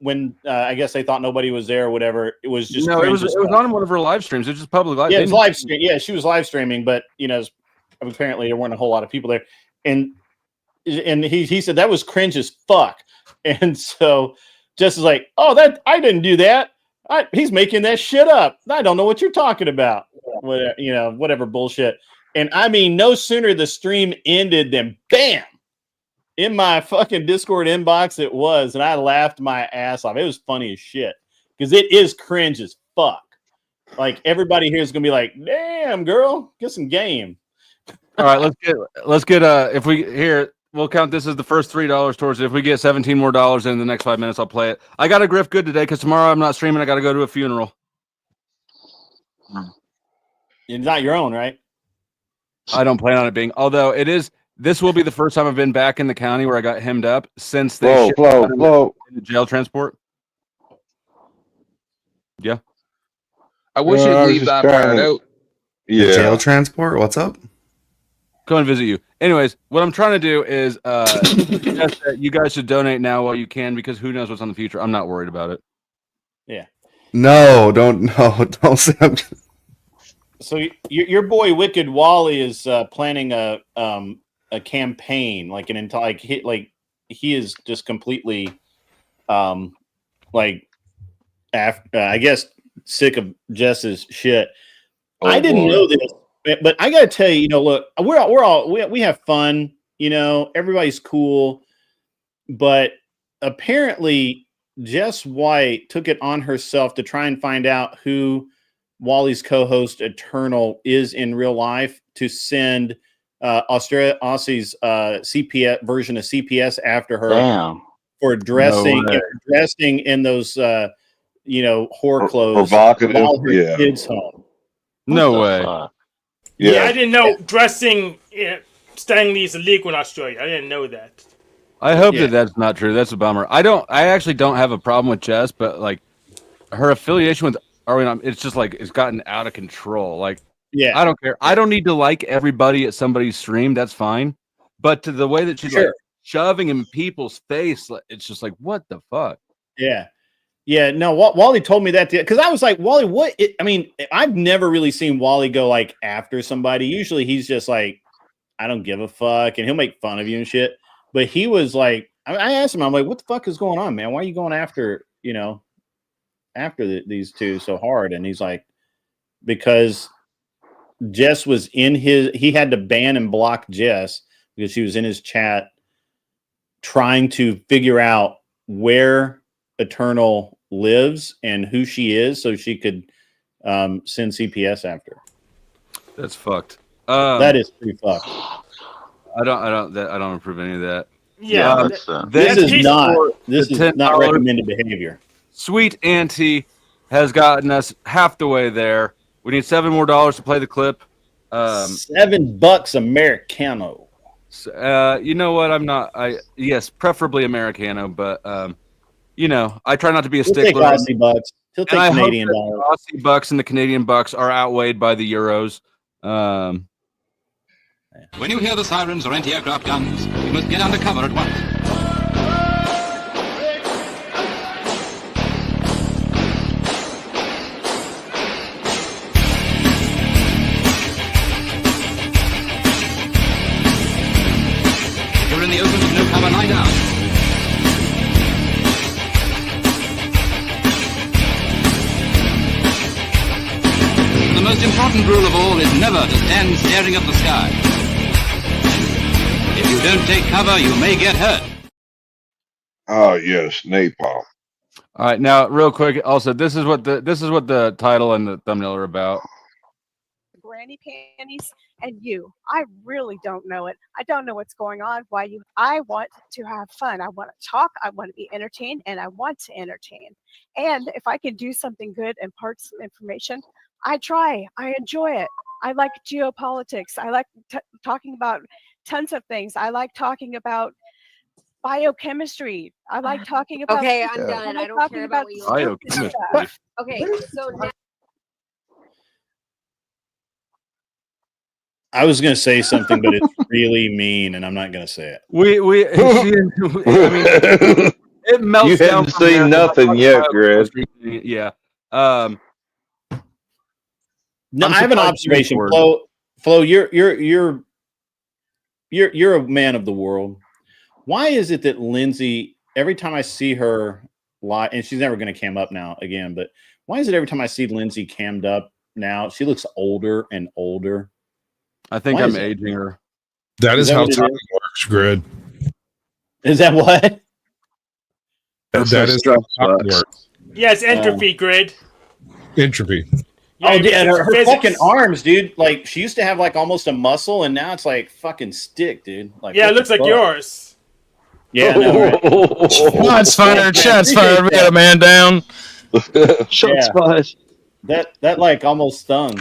when I guess they thought nobody was there or whatever. It was just it was on one of her live streams. It was just public live. Yeah, it was live stream. Yeah, she was live streaming, but you know, apparently there weren't a whole lot of people there. And he said that was cringe as fuck. And so Jess is like, oh, that I didn't do that. He's making that shit up. I don't know what you're talking about. Whatever bullshit. And I mean, no sooner the stream ended than bam, in my fucking Discord inbox it was, and I laughed my ass off. It was funny as shit because it is cringe as fuck. Like everybody here is gonna be like, damn, girl, get some game. All right, let's get if we here. We'll count this as the first $3 towards it. If we get 17 more dollars in the next 5 minutes, I'll play it. I got to grift good today because tomorrow I'm not streaming. I got to go to a funeral. It's not your own, right? I don't plan on it being. Although it is. This will be the first time I've been back in the county where I got hemmed up since they shipped in the jail transport. Yeah. I wish you'd leave that part out. Yeah. Jail transport? What's up? Come and visit you. Anyways, what I'm trying to do is you guys should donate now while you can because who knows what's on the future. I'm not worried about it. Yeah. Don't say I'm... So your boy Wicked Wally is planning a campaign, like an entire he is just completely I guess sick of Jess's shit. I didn't know this, but I gotta tell you, look, we have fun, everybody's cool, but apparently Jess White took it on herself to try and find out who Wally's co-host Eternal is in real life to send Aussie's CPS version of CPS after her for dressing in those whore clothes provocative, while her kids home. No way. Yeah, I didn't know dressing Stanley is illegal in Australia. I didn't know that. I hope that that's not true. That's a bummer. I actually don't have a problem with Jess, but like her affiliation with Ariana, it's just like it's gotten out of control. Like, I don't care. I don't need to like everybody at somebody's stream. That's fine. But to the way that she's like shoving in people's face, it's just like, what the fuck? Yeah. Yeah, no, Wally told me that because I was like, Wally, what? I've never really seen Wally go like after somebody. Usually he's just like, I don't give a fuck, and he'll make fun of you and shit. But he was like, I asked him, I'm like, what the fuck is going on, man? Why are you going after, these two so hard? And he's like, because Jess was he had to ban and block Jess because she was in his chat trying to figure out where Eternal lives and who she is so she could send CPS after her. That's fucked. That is pretty fucked. I don't approve any of that. Yeah, this is not recommended behavior. Sweet Auntie has gotten us half the way there. We need $7 more to play the clip. $7 Americano. You know what? Yes, preferably Americano, but I try not to be a stickler. Take Aussie bucks. He'll take Canadian dollars. The Aussie bucks and the Canadian bucks are outweighed by the euros. When you hear the sirens or anti-aircraft guns, you must get under cover at once. If you're in the open with no cover, lie down. The most important rule of all is never to stand staring at the sky. If you don't take cover, you may get hurt. Oh yes, napalm. All right, now real quick. Also, this is what the title and the thumbnail are about. Granny panties and you. I really don't know it. I don't know what's going on. I want to have fun. I want to talk. I want to be entertained, and I want to entertain. And if I can do something good and impart some information, I try. I enjoy it. I like geopolitics. I like talking about tons of things. I like talking about biochemistry. I like talking about. Okay, I'm done. I don't care about what you biochemistry. Okay, so now. I was going to say something, but it's really mean, and I'm not going to say it. It melts You down. haven't seen nothing yet, Greg. Yeah. No, I have an observation, Flo. You're a man of the world. Why is it that Lindsay, every time I see her live, and she's never going to cam up now again, but why is it every time I see Lindsay cammed up now, she looks older and older? I think I'm aging her. That is how time works, Grid. Is that what? That is how time works. Yes, entropy, Grid. Entropy. Oh, yeah, her fucking arms, dude. Like, she used to have like almost a muscle, and now it's like fucking stick, dude. Like, yeah, it looks like yours. Yeah, no, right? Shots fired. Shots fired. We got a man down. Shots fired. That like almost stung.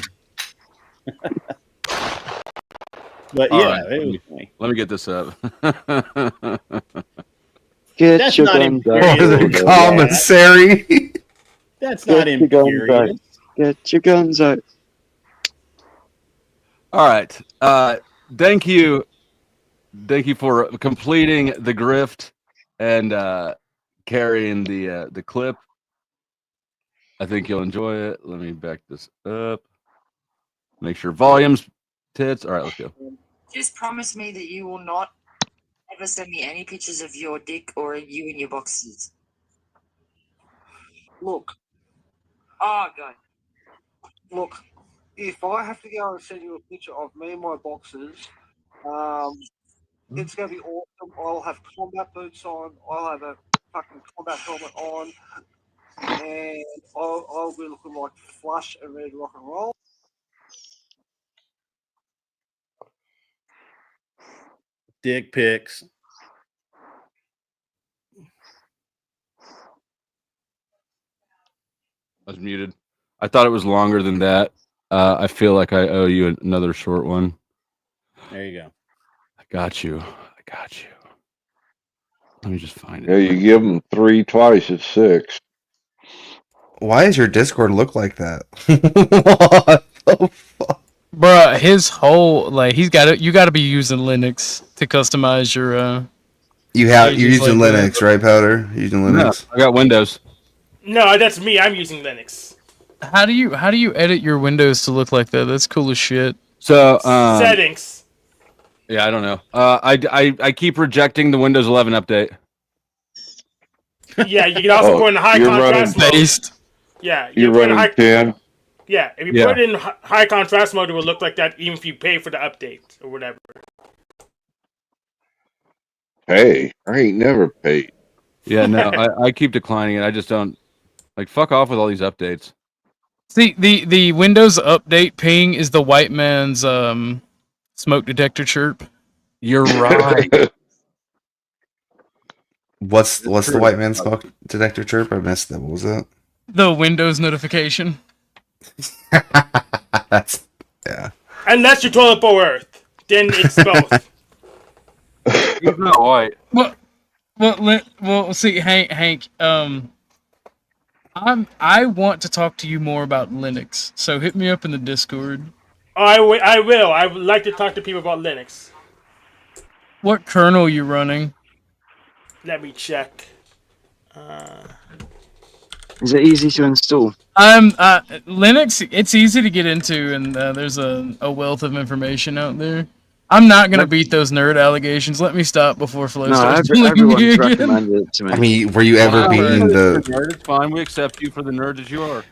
But yeah, right, it was funny. Let me get this up. Get your guns out. The commissary. That's not imperious. Get your guns out. All right. Thank you for completing the grift and carrying the clip. I think you'll enjoy it. Let me back this up. Make sure volume's tits. All right, let's go. Just promise me that you will not ever send me any pictures of your dick or you in your boxes. Look. Oh, God. Look, if I have to go and send you a picture of me in my boxes, it's going to be awesome. I'll have combat boots on. I'll have a fucking combat helmet on. and I'll be looking like flush and ready to rock and roll. Dick pics. I was muted. I thought it was longer than that. I feel like I owe you another short one. There you go. I got you. I got you. Let me just find it. Yeah, you give them 3 twice, it's 6. Why does your Discord look like that? What the fuck? Bruh, his whole like you gotta be using Linux to customize your You're pages using like Linux, that. right, Powder? You're using Linux. No, I got Windows. No, that's me. I'm using Linux. How do you edit your windows to look like that? That's cool as shit. So Settings. yeah, I don't know. I keep rejecting the Windows 11 update. Yeah, you can also put in high contrast mode. Based. Yeah, You're put in running high. 10. Yeah, if you put it in high contrast mode, it will look like that even if you pay for the update or whatever. Hey, I ain't never paid. Yeah, no, I keep declining it. I just don't like fuck off with all these updates. See, the Windows update ping is the white man's smoke detector chirp. You're right. What's the white man smoke detector chirp? I missed that. What was that? The Windows notification. That's yeah. Unless your toilet bowl Earth, then it's both. He's not white. Well, see, Hank, I want to talk to you more about Linux, so hit me up in the Discord. I will. I would like to talk to people about Linux. What kernel you running? Let me check. Is it easy to install? Linux. It's easy to get into, and there's a wealth of information out there. I'm not gonna beat those nerd allegations. Let me stop before Flo starts bullying me again. Recommended it to me. I mean, were you ever beating the? Nerd, it's fine. We accept you for the nerd that you are.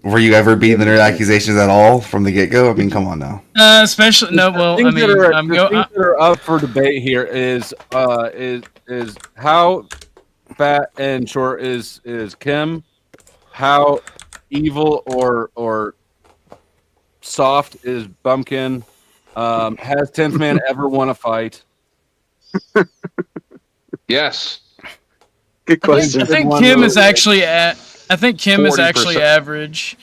Were you ever beating the nerd accusations at all from the get go? I mean, come on now. Especially no. Well, I mean, things that are up for debate here is how fat and short is Kim? How evil or soft is Bumpkin? Has 10th Man ever won a fight? Yes. Good question. I think Kim is actually average.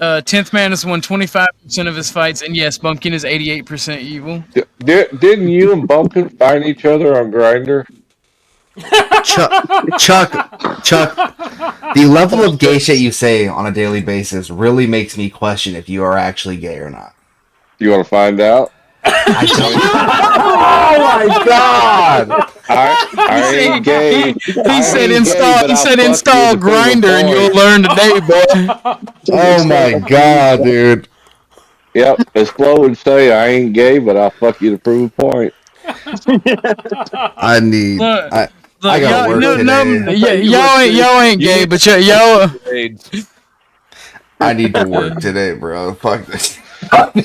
10th Man has won 25% of his fights, and yes, Bumpkin is 88% evil. Didn't you and Bumpkin find each other on Grindr? Chuck, the level of gay shit you say on a daily basis really makes me question if you are actually gay or not. You want to find out? Oh my god! I ain't gay. He said install Grinder and you'll learn today, boy. Oh my god, dude. Yep, as Flo would say, I ain't gay, but I'll fuck you to prove a point. I need. I got work today. Y'all ain't gay, but y'all. I need to work today, bro. Fuck this. I'd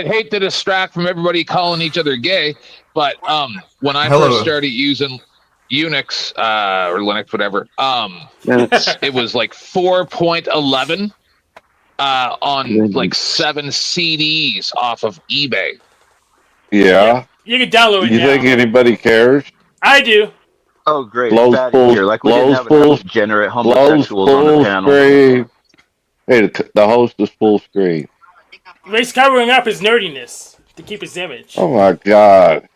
hate to distract from everybody calling each other gay, but when I first started using Unix or Linux, whatever, it was like 4.11 on like 7 CDs off of eBay. Yeah. You can download it You now. think anybody cares? I do. Oh, great. Flows Bad full, here. Like we didn't have enough degenerate homosexuals on the panel. screen. Hey, the host is full screen. He's covering up his nerdiness to keep his image. Oh my god.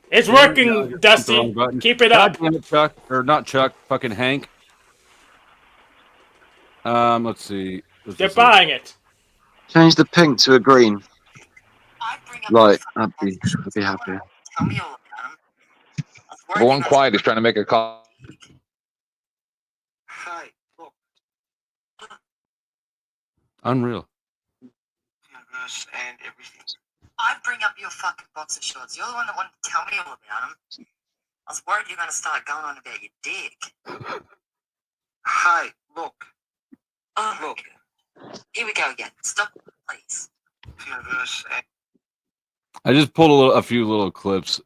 It's working, Dusty. Keep it up. God damn it, Chuck. Or not Chuck, fucking Hank. Let's see. They're buying it. Change the pink to a green. Right, I'd be happy. Everyone quiet. He's trying to make a call. Hey, look. Unreal. Universe and everything. I bring up your fucking boxer shorts. You're the one that wanted to tell me all about them. I was worried you're going to start going on about your dick. Hey, look. Oh, look. Here we go again. Stop, please. Universe and I just pulled a few little clips.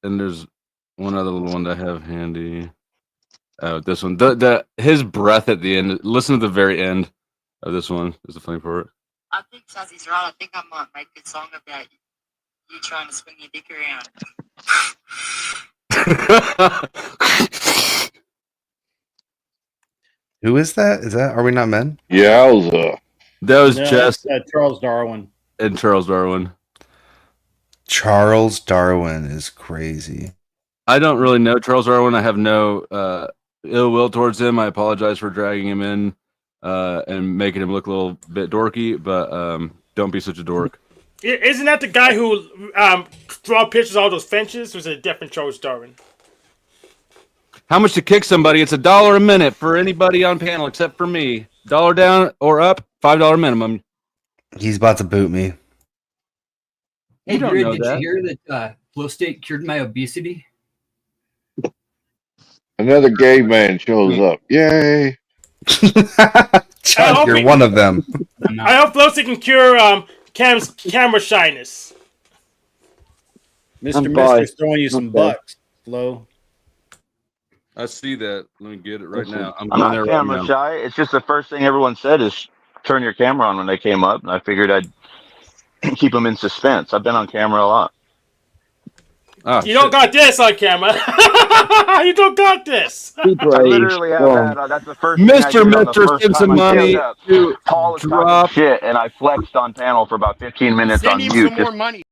And there's one other little one that I have handy. This one. His breath at the end. Listen to the very end of this one. Is the funny part. I think Sazzy's right. I think I might make a song about you trying to swing your dick around. Who is that? Is that Are We Not Men? Yeah, that was just Charles Darwin. And Charles Darwin. Charles Darwin is crazy. I don't really know Charles Darwin. I have no ill will towards him. I apologize for dragging him in and making him look a little bit dorky, but don't be such a dork. Isn't that the guy who draw pictures of all those fences? Or was it a different Charles Darwin? How much to kick somebody? It's $1 a minute for anybody on panel except for me. $1 down or up, $5 minimum. He's about to boot me. Hey, don't Grid, know did that. you hear that Flow State cured my obesity? Another gay man shows up. Yay! Chuck, you're one of them. I hope Flow State can cure Cam's camera shyness. Mr. Mister's throwing you some bucks, Flo. I see that. Let me get it right now. I'm I'm going not there right camera now. shy. It's just the first thing everyone said is turn your camera on when they came up, and I figured I'd keep them in suspense. I've been on camera a lot. Oh, You don't got this on camera. You don't got this. I literally have that. That's the first thing I Mr. did on the Mister, first send time some I money showed up. to Paul is drop. talking shit, and I flexed on panel for about 15 minutes Send on him mute. some more money.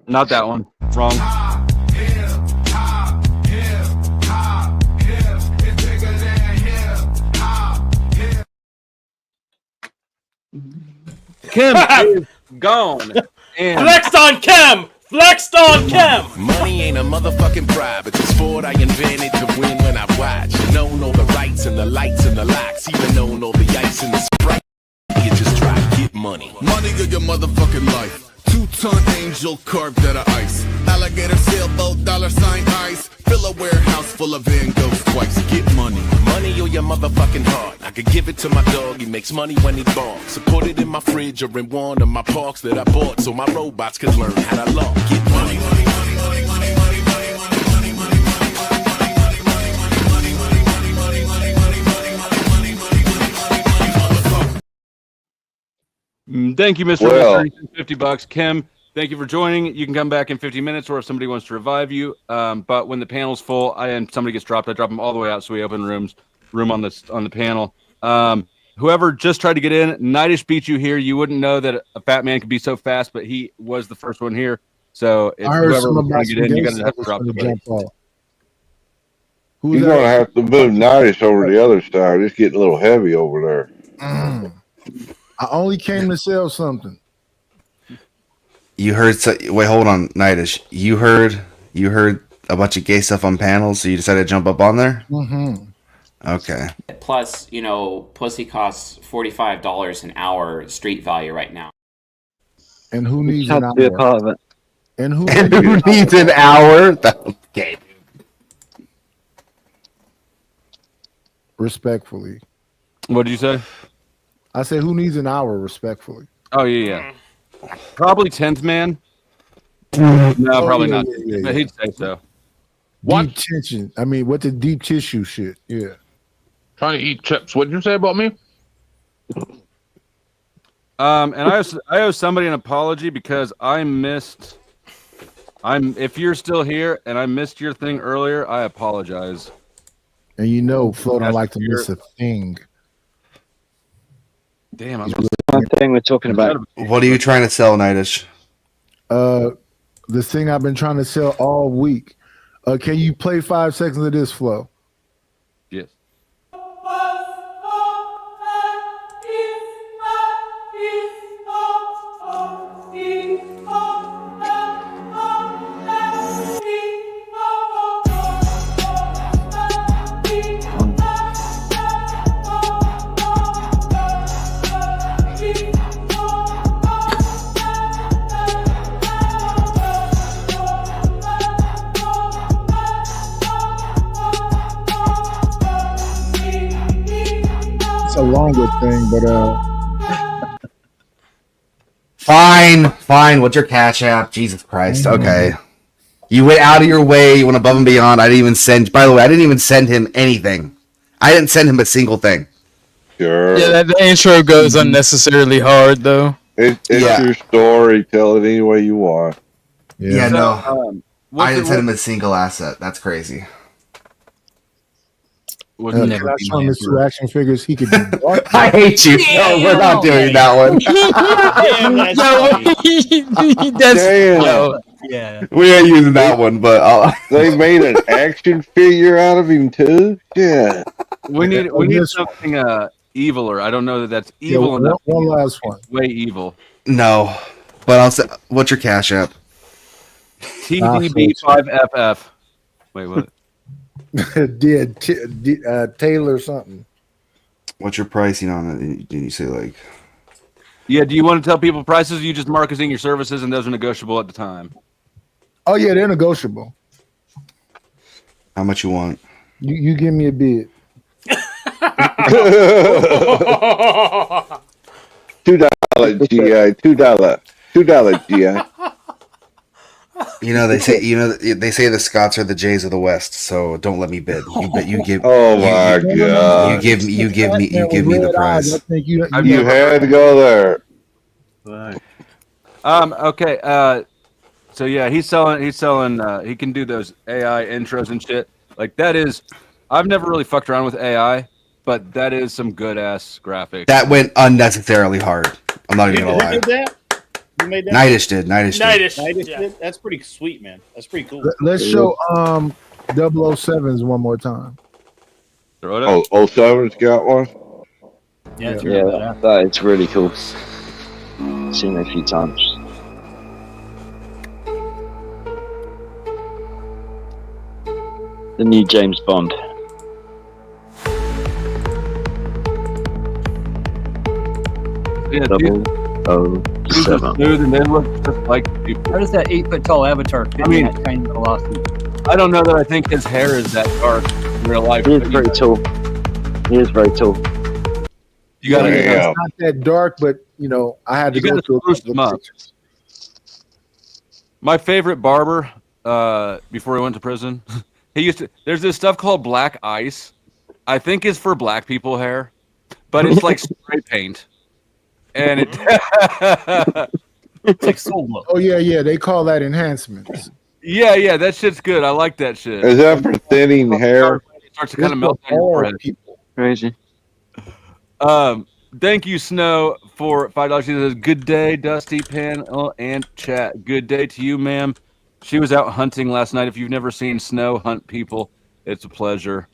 Not that one. Wrong. Kim is gone. And Flexed on Cam. Flexed on Cam. Money ain't a motherfucking bribe. It's a sport I invented to win when I watch. You know all the rights and the lights and the locks. Even know all the ice and the Sprite. You just try to get money. Money of your motherfucking life. 2-ton angel carved out of ice. Alligator sailboat, $sign ice. Fill a warehouse full of Van Goghs twice. Get money. Money or your motherfucking heart. I could give it to my dog. He makes money when he barks. So put it in my fridge or in one of my parks that I bought so my robots can learn how to log. Get money. Thank you, Mr. Well. Mister. $50. Kim, thank you for joining. You can come back in 50 minutes or if somebody wants to revive you. But when the panel's full and somebody gets dropped, I drop them all the way out so we open room on the panel. Whoever just tried to get in, Nightish beat you here. You wouldn't know that a fat man could be so fast, but he was the first one here. So if whoever was trying to get in, you're going to have to drop somebody. You're going to have to move Nightish over the other side. It's getting a little heavy over there. I only came to sell something. You heard? Wait, hold on, Nightish. You heard a bunch of gay stuff on panels, so you decided to jump up on there. Mm-hmm. Okay. Plus, pussy costs $45 an hour street value right now. And who needs Have an to be a hour? part of it. And who needs an hour? Okay. Respectfully. What did you say? I say who needs an hour respectfully. Oh, yeah. Probably 10th man. No, probably not. Yeah. But he'd say so. Deep tension. I mean, what the deep tissue shit? Yeah. Trying to eat chips. What did you say about me? And I owe somebody an apology because I missed. If you're still here and I missed your thing earlier, I apologize. And Flo don't like to miss a thing. Damn, One thing we're talking about. What are you trying to sell, Nightish? The thing I've been trying to sell all week. Can you play 5 seconds of this, Flo? Yes. It's a longer thing, but Fine. What's your Cash App? Jesus Christ. Okay. You went out of your way. You went above and beyond. I didn't even send. By the way, I didn't even send him anything. I didn't send him a single thing. Sure. Yeah, the intro goes unnecessarily hard though. It's your story. Tell it any way you want. Yeah, So, no. I didn't send him a single asset. That's crazy. Can I show him his 2 action figures? He could do. I hate you. No, we're not doing that one. Yeah. We ain't using that one, but they made an action figure out of him too. Yeah. We need something eviler. I don't know that's evil enough. One last one. Way evil. No, but I'll say, what's your Cash App? TDB5FF. Wait, what? Taylor something. What's your pricing on it? Did you say like? Yeah, do you want to tell people prices? Or you just marketing your services and those are negotiable at the time? Oh yeah, they're negotiable. How much you want? You give me a bid. $2 GI. $2 GI. You know they say the Scots are the Jays of the West, so don't let me bid. You give. Oh my God! You give me the prize. You had to go there. Okay. So yeah, he's selling. He can do those AI intros and shit. Like that is. I've never really fucked around with AI, but that is some good ass graphics. That went unnecessarily hard. I'm not even gonna lie. Who did that? Who made that? Nightish did. Did? That's pretty sweet, man. That's pretty cool. Let's show 007s one more time. Oh, 07's got one. Yeah, that is really cool. Seen it a few times. The new James Bond. Yeah, 007. Smooth and they look just like people. How does that 8 foot tall avatar fit in that tiny little velocity? I don't know that I think his hair is that dark in real life. He is very tall. He is very tall. You gotta. It's not that dark, but I had to go through him up. My favorite barber, before he went to prison, he used to. There's this stuff called black ice. I think it's for black people hair, but it's like spray paint, and it. It's like soul glow. Oh yeah, they call that enhancements. Yeah, that shit's good. I like that shit. Is that for thinning hair? It starts to kind of melt on your forehead. Crazy. Thank you, Snow, for $5. She says, "Good day, Dusty, panel, and chat. Good day to you, ma'am." She was out hunting last night. If you've never seen Snow hunt people, it's a pleasure.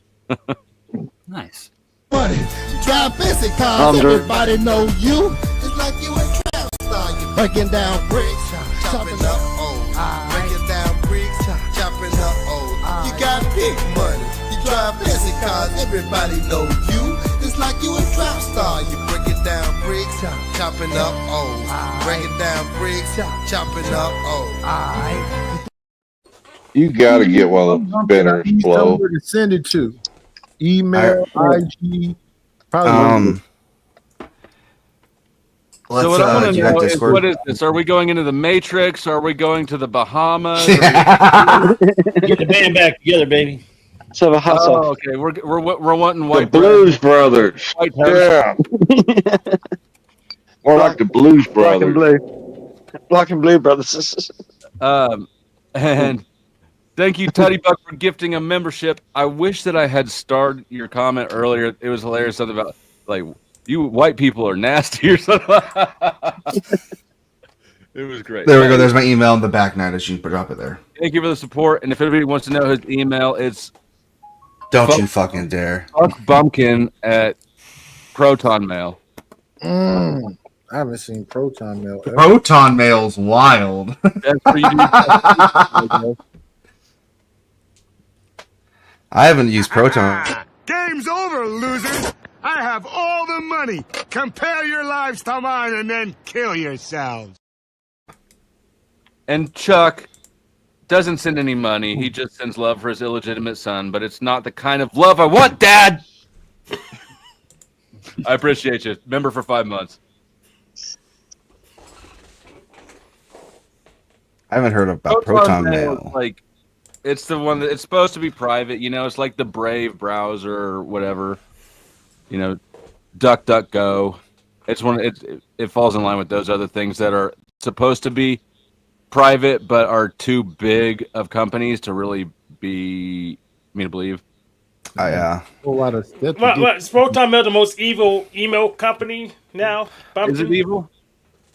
Nice. Drive fancy cars, everybody know you. It's like you a trap star. You're breaking down bricks, chopping up O's. Breaking down bricks, chopping up O's. You got big money. You drive fancy cars, everybody know you. It's like you a trap star. You breaking down bricks, chopping up O's. Breaking down bricks, chopping up O's. You gotta get one of those spinners, Flo. Somewhere to send it to. Email, IG, probably. So what I want to know is, what is this? Are we going into the Matrix? Are we going to the Bahamas? Get the band back together, baby. Let's have a hustle. Oh, okay. We're wanting white. The Blues Brothers. White Yeah. More like the Blues Brothers. Black and Blue Brothers. And thank you, Tutty Buck, for gifting a membership. I wish that I had starred your comment earlier. It was hilarious. Something about like you white people are nasty or something. It was great. There we go. There's my email in the back now. As you drop it there. Thank you for the support. And if anybody wants to know his email, it's you fucking dare. Bumpkin at Proton Mail. I haven't seen Proton Mail. Ever. Proton Mail's wild. That's where you do. I haven't used Proton. Game's over, losers. I have all the money. Compare your lives to mine and then kill yourselves. And Chuck doesn't send any money. He just sends love for his illegitimate son, but it's not the kind of love I want, Dad. I appreciate you. Member for 5 months. I haven't heard about Proton Mail. Like, it's the one that it's supposed to be private. You know, it's like the Brave browser or whatever. You know, DuckDuckGo. It's one. It falls in line with those other things that are supposed to be private, but are too big of companies to really be me to believe. Oh yeah. A lot of Is Proton Mail the most evil email company now? Is it evil?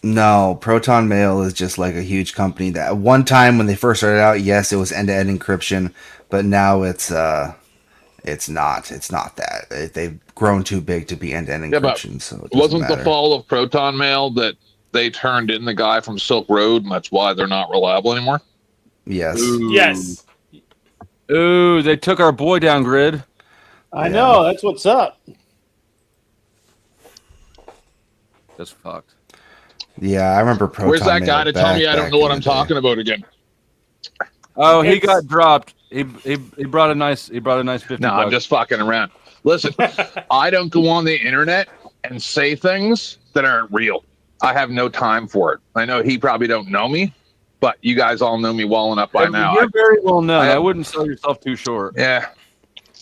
No, Proton Mail is just like a huge company that at one time when they first started out, yes, it was end-to-end encryption, but now it's not. It's not that. They've grown too big to be end-to-end encryption. So it wasn't matter. the fall of Proton Mail that they turned in the guy from Silk Road, and that's why they're not reliable anymore? Yes. Ooh. Yes. Ooh, they took our boy down, Grid. I know. That's what's up. That's fucked. Yeah, I remember Proton Where's that Mail guy to tell me I don't know what I'm talking about again? Oh, he got dropped. He brought a nice 50 No, I'm just fucking around. Listen, I don't go on the internet and say things that aren't real. I have no time for it. I know he probably don't know me, but you guys all know me well enough by now. You're very well known. I wouldn't sell yourself too short. Yeah.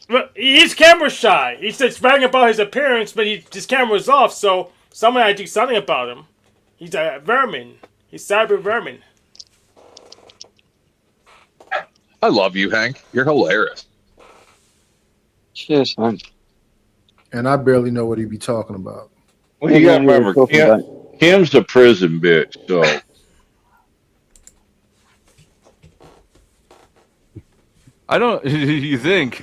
Well, he's camera shy. He says bragging about his appearance, but his camera's off, so someone had to do something about him. He's a vermin. He's cyber vermin. I love you, Hank. You're hilarious. Cheers, man. And I barely know what he be talking about. Well, you got to remember, Kim's a prison bitch, so. I don't. You think?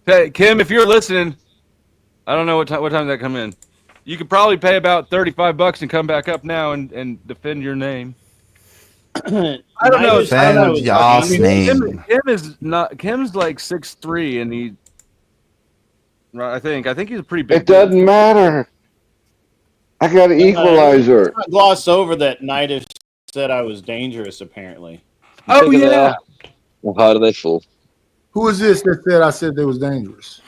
Hey, Kim, if you're listening, I don't know what time did that come in. You could probably pay about $35 and come back up now and defend your name. I don't know. Defend y'all's name. Kim is not. Kim's like 6'3", and he. I think he's a pretty big. It doesn't matter. I got an equalizer. Let's not gloss over that Knightish said I was dangerous, apparently. Oh, yeah. Well, how do they fall? Who is this that said I said they was dangerous?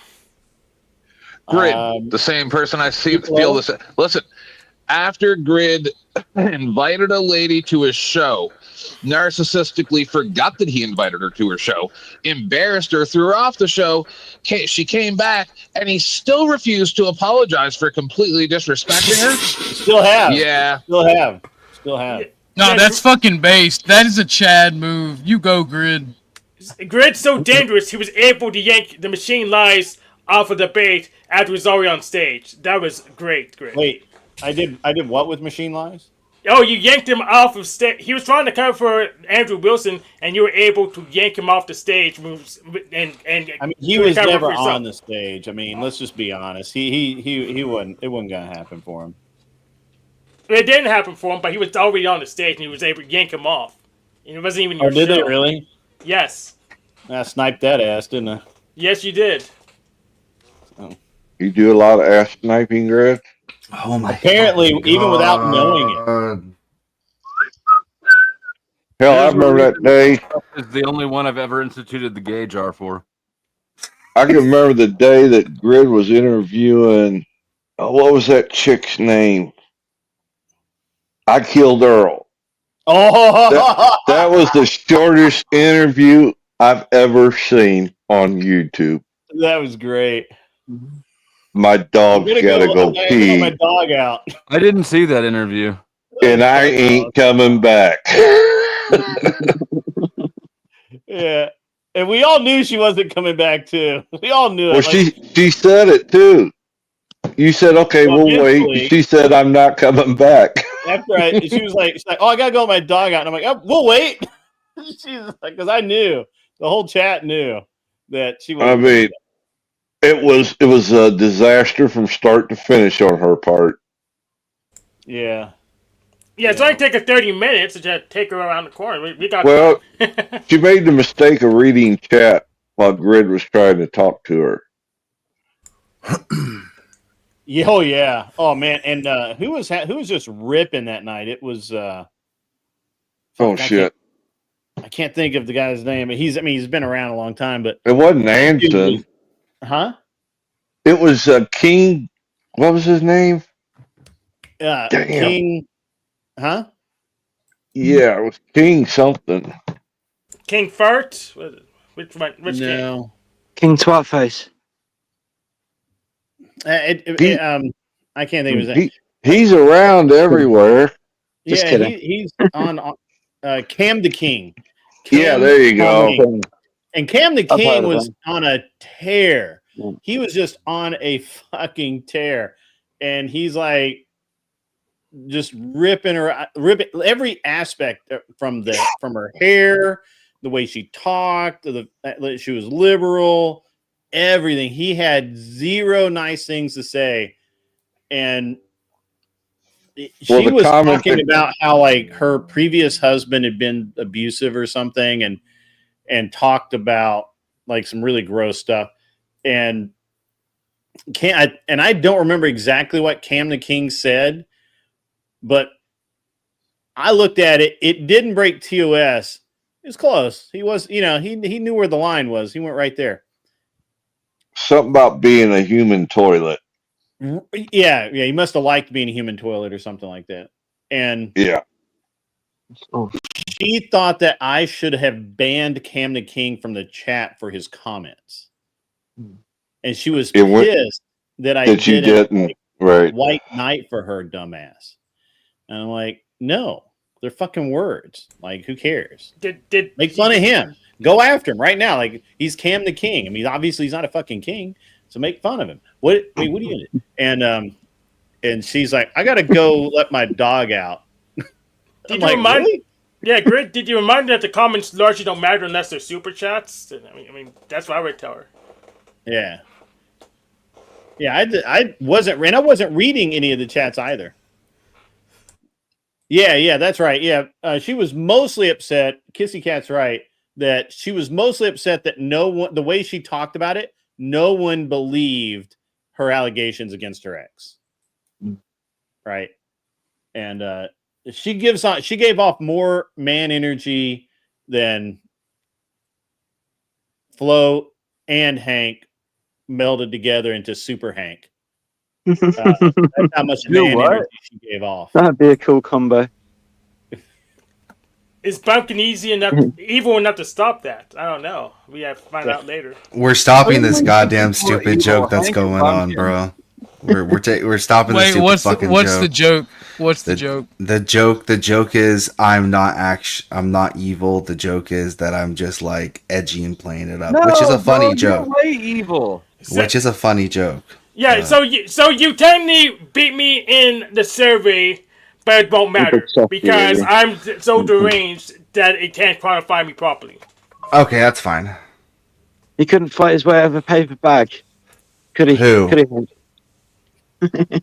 Grid, the same person I feel this. Listen, after Grid invited a lady to his show, narcissistically forgot that he invited her to her show, embarrassed her, threw her off the show. She came back, and he still refused to apologize for completely disrespecting her. Still have. Yeah. Still have. No, that's fucking based. That is a Chad move. You go, Grid. Grid's so dangerous, he was able to yank the Machine Lies off of the bait after he was already on stage. That was great, Grid. Wait, I did what with Machine Lies? Oh, you yanked him off of stage. He was trying to cover for Andrew Wilson, and you were able to yank him off the stage. And I mean, he was never on the stage. I mean, let's just be honest. He wasn't. It wasn't gonna happen for him. It didn't happen for him, but he was already on the stage, and he was able to yank him off. And it wasn't even your did show. they really? Yes. I sniped that ass, didn't I? Yes, you did. Oh. You do a lot of ass sniping, Grid? Oh my! Apparently, even without knowing it. Hell, I remember that day. Is the only one I've ever instituted the gay jar for. I can remember the day that Grid was interviewing. What was that chick's name? I Killed Earl. Oh, that was the shortest interview I've ever seen on YouTube. That was great. My dog's gotta go pee. My dog out. I didn't see that interview. And I ain't coming back. Yeah. And we all knew she wasn't coming back too. We all knew it. Well, she said it too. You said, okay, we'll wait. She said, I'm not coming back. After she was like, oh, I gotta go let my dog out. And I'm like, oh, we'll wait. She's like, because I knew, the whole chat knew that she was. I mean, it was a disaster from start to finish on her part. Yeah. Yeah, it's only taking 30 minutes to take her around the corner. We got. Well, she made the mistake of reading chat while Grid was trying to talk to her. Yeah, oh yeah. Oh man, and who was just ripping that night? It was shit. I can't think of the guy's name. He's been around a long time, but it wasn't Anson. Huh? It was King. What was his name? King. Huh? Yeah, it was King something. King Fart? Which one? Which No. King Twatface. I can't think of his name. He's around everywhere. Just Yeah, kidding. he's on Cam the King. Yeah, Cam there you go. King. And Cam the I've heard King of was him. on a tear. Yeah. He was just on a fucking tear. And he's like just ripping every aspect from her hair, the way she talked, she was liberal, everything. He had zero nice things to say. And she was talking about how like her previous husband had been abusive or something, and talked about like some really gross stuff. And I don't remember exactly what Cam the King said, but I looked at it. It didn't break TOS. It was close. He was, he knew where the line was. He went right there. Something about being a human toilet. Yeah. He must have liked being a human toilet or something like that. And yeah, she thought that I should have banned Cam the King from the chat for his comments, and she was pissed that I didn't right. White Knight for her dumbass. And I'm like, no, they're fucking words. Like, who cares? Make fun of him. Go after him right now. Like, he's Cam the King. I mean, obviously he's not a fucking king, so make fun of him. What are you gonna do? And she's like, I gotta go let my dog out. Did you remind? Really? Yeah, great. Did you remind her that the comments largely don't matter unless they're super chats? I mean, that's what I would tell her. Yeah. Yeah, I wasn't reading any of the chats either. Yeah, that's right. Yeah, she was mostly upset. Kissy Cat's right that she was mostly upset that the way she talked about it, no one believed her allegations against her ex. Right, and she gave off more man energy than Flo and Hank melded together into Super Hank. That's how much man energy she gave off. That'd be a cool combo. Is Bumpkin evil enough to stop that? I don't know. We have to find out later. We're stopping this goddamn stupid joke that's going on, bro. We're stopping this stupid fucking joke. What's the joke? What's the joke? The joke is I'm not evil. The joke is that I'm just like edgy and playing it up, which is a funny joke. Way evil. Which is a funny joke. Yeah, so you technically beat me in the survey, but it won't matter because I'm so deranged that it can't quantify me properly. Okay, that's fine. He couldn't fight his way out of a paper bag. Could he? Who? Could he?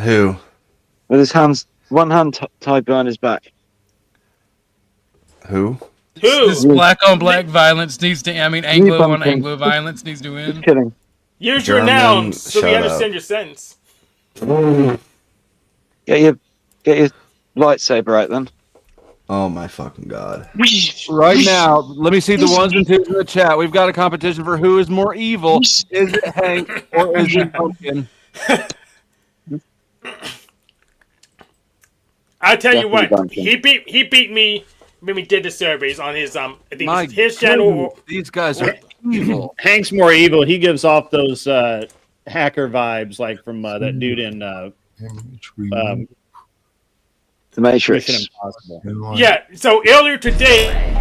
Who? With his hands, one hand tied behind his back. Who? This black on black violence needs to. I mean, Anglo on Anglo violence needs to end. Just kidding. Use your nouns so we understand your sentence. Get your lightsaber out then. Oh my fucking god! Right now, let me see the ones and twos in the chat. We've got a competition for who is more evil. Is it Hank or is it Pumpkin? I tell you what, he beat me when we did the surveys on his I think it's his channel. These guys are evil. Hank's more evil. He gives off those hacker vibes, like from that dude in The Matrix. Mission Impossible. Yeah. So earlier today.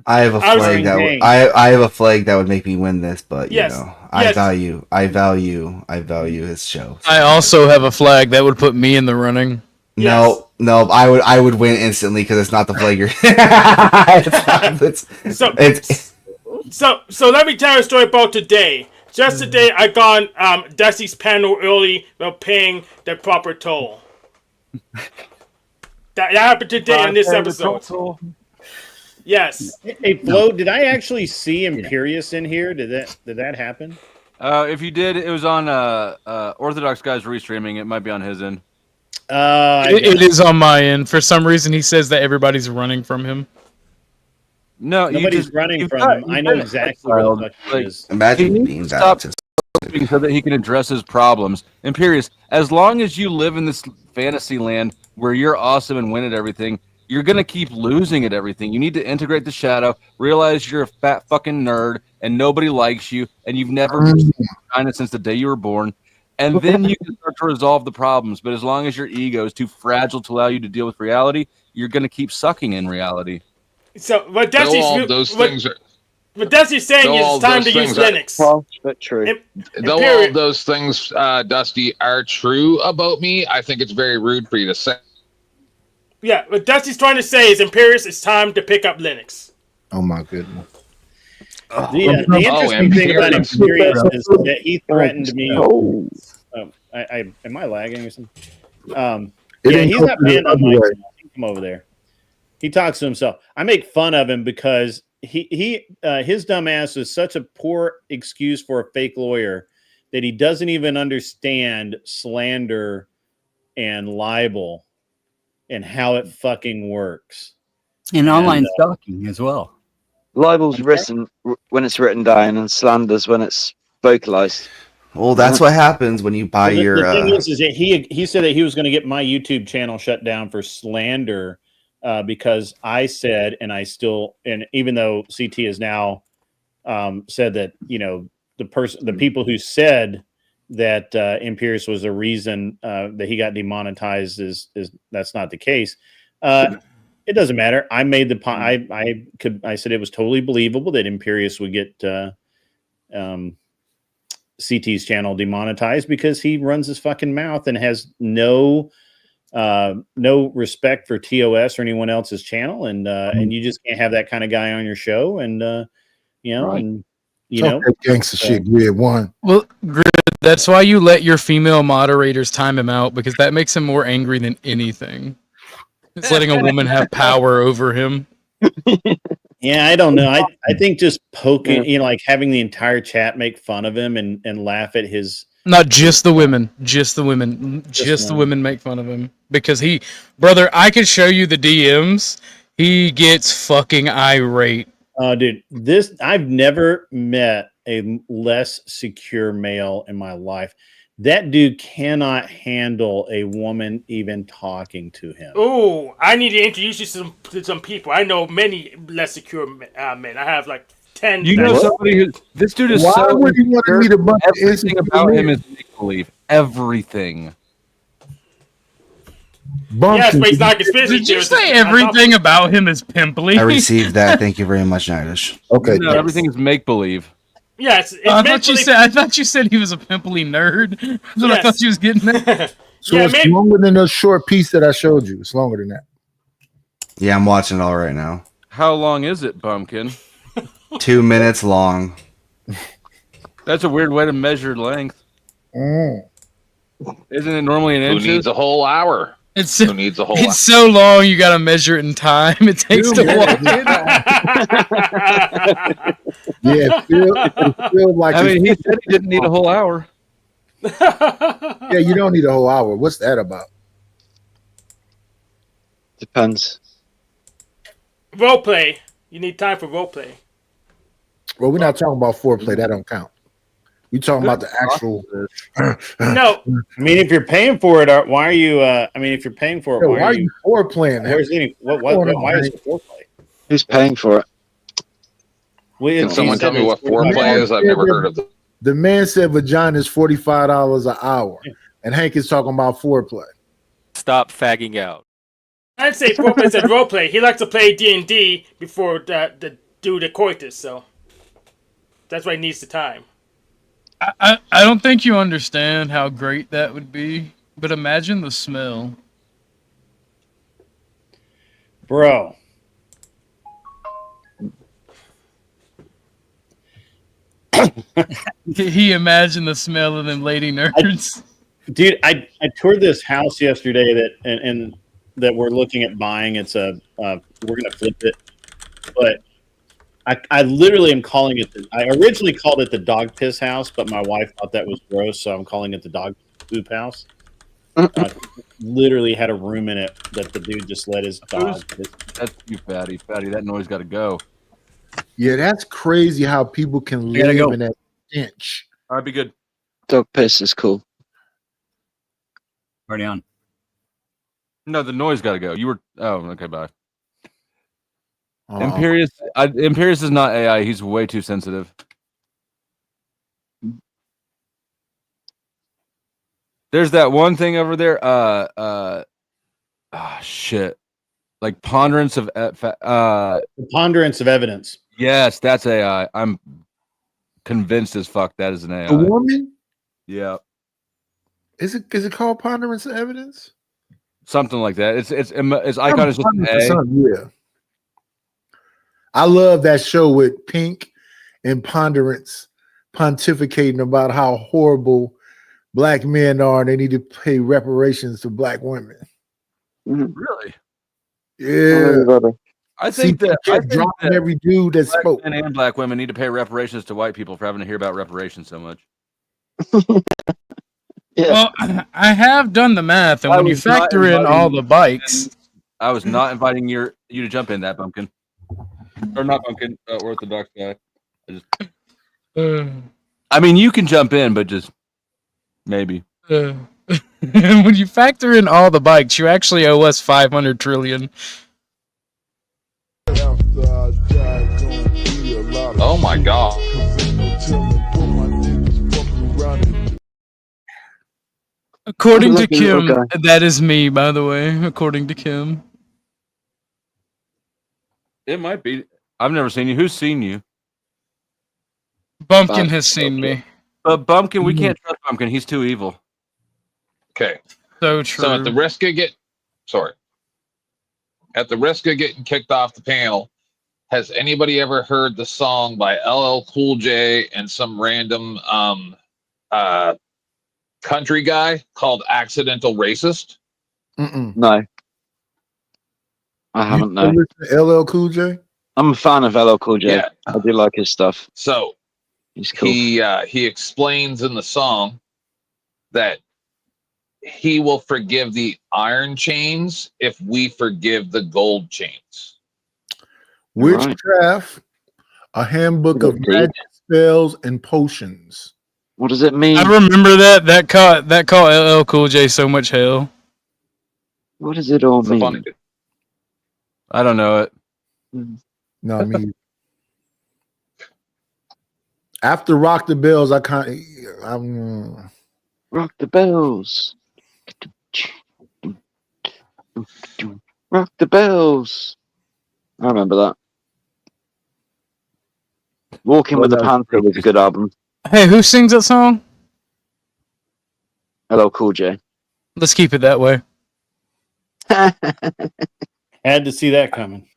I have a flag that would, I have a flag that would make me win this, but you know, I value his show. I also have a flag that would put me in the running. No, I would win instantly because it's not the flag you're. So let me tell you a story about today. Just today, I got Dusty's panel early without paying the proper toll. That happened today on this episode. Yes. Hey, Flo, did I actually see Imperious in here? Did that happen? If you did, it was on Orthodox Guy's restreaming. It might be on his end. It is on my end. For some reason, he says that everybody's running from him. No, nobody's running from him. I know exactly what the fuck it is. Imagine being that. So that he can address his problems. Imperious, as long as you live in this fantasy land where you're awesome and win at everything, you're gonna keep losing at everything. You need to integrate the shadow, realize you're a fat fucking nerd and nobody likes you, and you've never received kindness since the day you were born. And then you can start to resolve the problems. But as long as your ego is too fragile to allow you to deal with reality, you're gonna keep sucking in reality. So what Dusty's what Dusty's saying is it's time to use Linux. But true. Though all those things, Dusty, are true about me, I think it's very rude for you to say. Yeah, what Dusty's trying to say is, Imperious, it's time to pick up Linux. Oh my goodness. The interesting thing about Imperious is that he threatened me. Am I lagging or something? Yeah, he's not banned on my channel. Come over there. He talks to himself. I make fun of him because his dumb ass is such a poor excuse for a fake lawyer that he doesn't even understand slander and libel and how it fucking works. And online stalking as well. Libel's written when it's written down, and slander's when it's vocalized. Well, that's what happens when you buy your. The thing is that he said that he was going to get my YouTube channel shut down for slander because I said, and even though CT has now said that the people who said that Imperious was the reason that he got demonetized is that's not the case. It doesn't matter. I made the I said it was totally believable that Imperious would get CT's channel demonetized because he runs his fucking mouth and has no respect for TOS or anyone else's channel, and you just can't have that kind of guy on your show, and gangster shit. Grid one. Well, Grid, that's why you let your female moderators time him out, because that makes him more angry than anything. It's letting a woman have power over him. Yeah, I don't know. I think just poking, like having the entire chat make fun of him and laugh at his. Not just the women, just the women make fun of him because brother, I could show you the DMs. He gets fucking irate. Dude, I've never met a less secure male in my life. That dude cannot handle a woman even talking to him. Oh, I need to introduce you to some people. I know many less secure men. I have like 10. You know somebody who this dude is Why would you want to meet a bunch of everything about him is make believe. Everything. Yes, but he's not conspiracy. Did you say everything about him is pimply? I received that. Thank you very much, Nidish. Okay. No, everything is make believe. Yes, I thought you said he was a pimply nerd. That's what I thought you was getting at. So it's longer than the short piece that I showed you. It's longer than that. Yeah, I'm watching it all right now. How long is it, Bumpkin? 2 minutes long. That's a weird way to measure length. Isn't it normally in Who inches? needs a whole hour? Who needs a whole hour? It's so long you gotta measure it in time. It takes to walk in. Yeah, it feels like. I mean, he said he didn't need a whole hour. Yeah, you don't need a whole hour. What's that about? Depends. Role play. You need time for role play. Well, we're not talking about foreplay. That don't count. We talking about the actual. No, I mean, if you're paying for it, why are you? I mean, if you're paying for it, why are you foreplaying? Where's any? Why is it foreplay? Who's paying for it? Can someone tell me what foreplay is? I've never heard of it. The man said vagina is $45 an hour, and Hank is talking about foreplay. Stop fagging out. I'd say foreplay said role play. He likes to play D&D before do the coitus, so that's why he needs the time. I don't think you understand how great that would be, but imagine the smell. Bro. He imagined the smell of them lady nerds. Dude, I toured this house yesterday that we're looking at buying. It's we're gonna flip it. but I literally am calling it. I originally called it the dog piss house, but my wife thought that was gross, so I'm calling it the dog poop house. Literally had a room in it that the dude just let his dog. That's you, fatty. Fatty, that noise got to go. Yeah, that's crazy how people can live in that stench. All right, be good. Dog piss is cool. Already on. No, the noise got to go. You were. Oh, okay. Bye. Uh-uh. Imperius is not AI. He's way too sensitive. There's that one thing over there. Shit. Like ponderance of ponderance of evidence. Yes, that's AI. I'm convinced as fuck that is an AI. A woman? Yeah. Is it called ponderance of evidence? Something like that. Its icon is just an A. Yeah. I love that show with Pink and Ponderance pontificating about how horrible black men are and they need to pay reparations to black women. Really? Yeah. I think that every dude that black spoke men and black women need to pay reparations to white people for having to hear about reparations so much. Well, I have done the math, and when you factor in all the bikes, I was not inviting you to jump in that pumpkin, or not pumpkin, Orthodox guy. I mean, you can jump in, but just maybe. when you factor in all the bikes, you actually owe us 500 trillion. Oh my god. According to Kim, that is me, by the way. According to Kim. It might be. I've never seen you. Who's seen you? Bumpkin has seen me. But Bumpkin, we can't trust Bumpkin. He's too evil. Okay. So true. So at the risk of getting kicked off the panel, has anybody ever heard the song by LL Cool J and some random country guy called Accidental Racist? No. I haven't, no. LL Cool J? I'm a fan of LL Cool J. Yeah. I do like his stuff. So he's cool. He explains in the song that he will forgive the iron chains if we forgive the gold chains. Witchcraft, a handbook of magic spells and potions. What does it mean? I remember that caught LL Cool J so much hell. What does it all mean? I don't know it. No, I mean, after Rock the Bells, I'm Rock the Bells. Rock the Bells. I remember that. Walking with the Panther was a good album. Hey, who sings that song? LL Cool J. Let's keep it that way. Had to see that coming.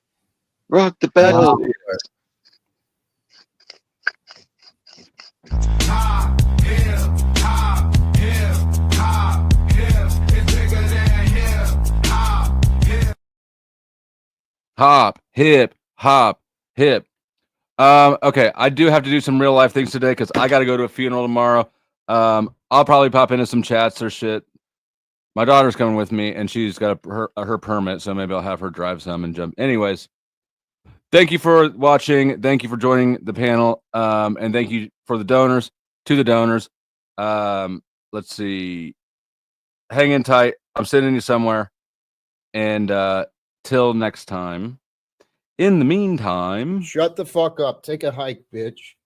Rock the Bells. Hop, hip, hop, hip. Okay, I do have to do some real life things today because I got to go to a funeral tomorrow. I'll probably pop into some chats or shit. My daughter's coming with me, and she's got her permit, so maybe I'll have her drive some and jump. Anyways, thank you for watching. Thank you for joining the panel, and thank you for the donors. To the donors, let's see. Hang in tight. I'm sending you somewhere, and till next time. In the meantime, shut the fuck up. Take a hike, bitch.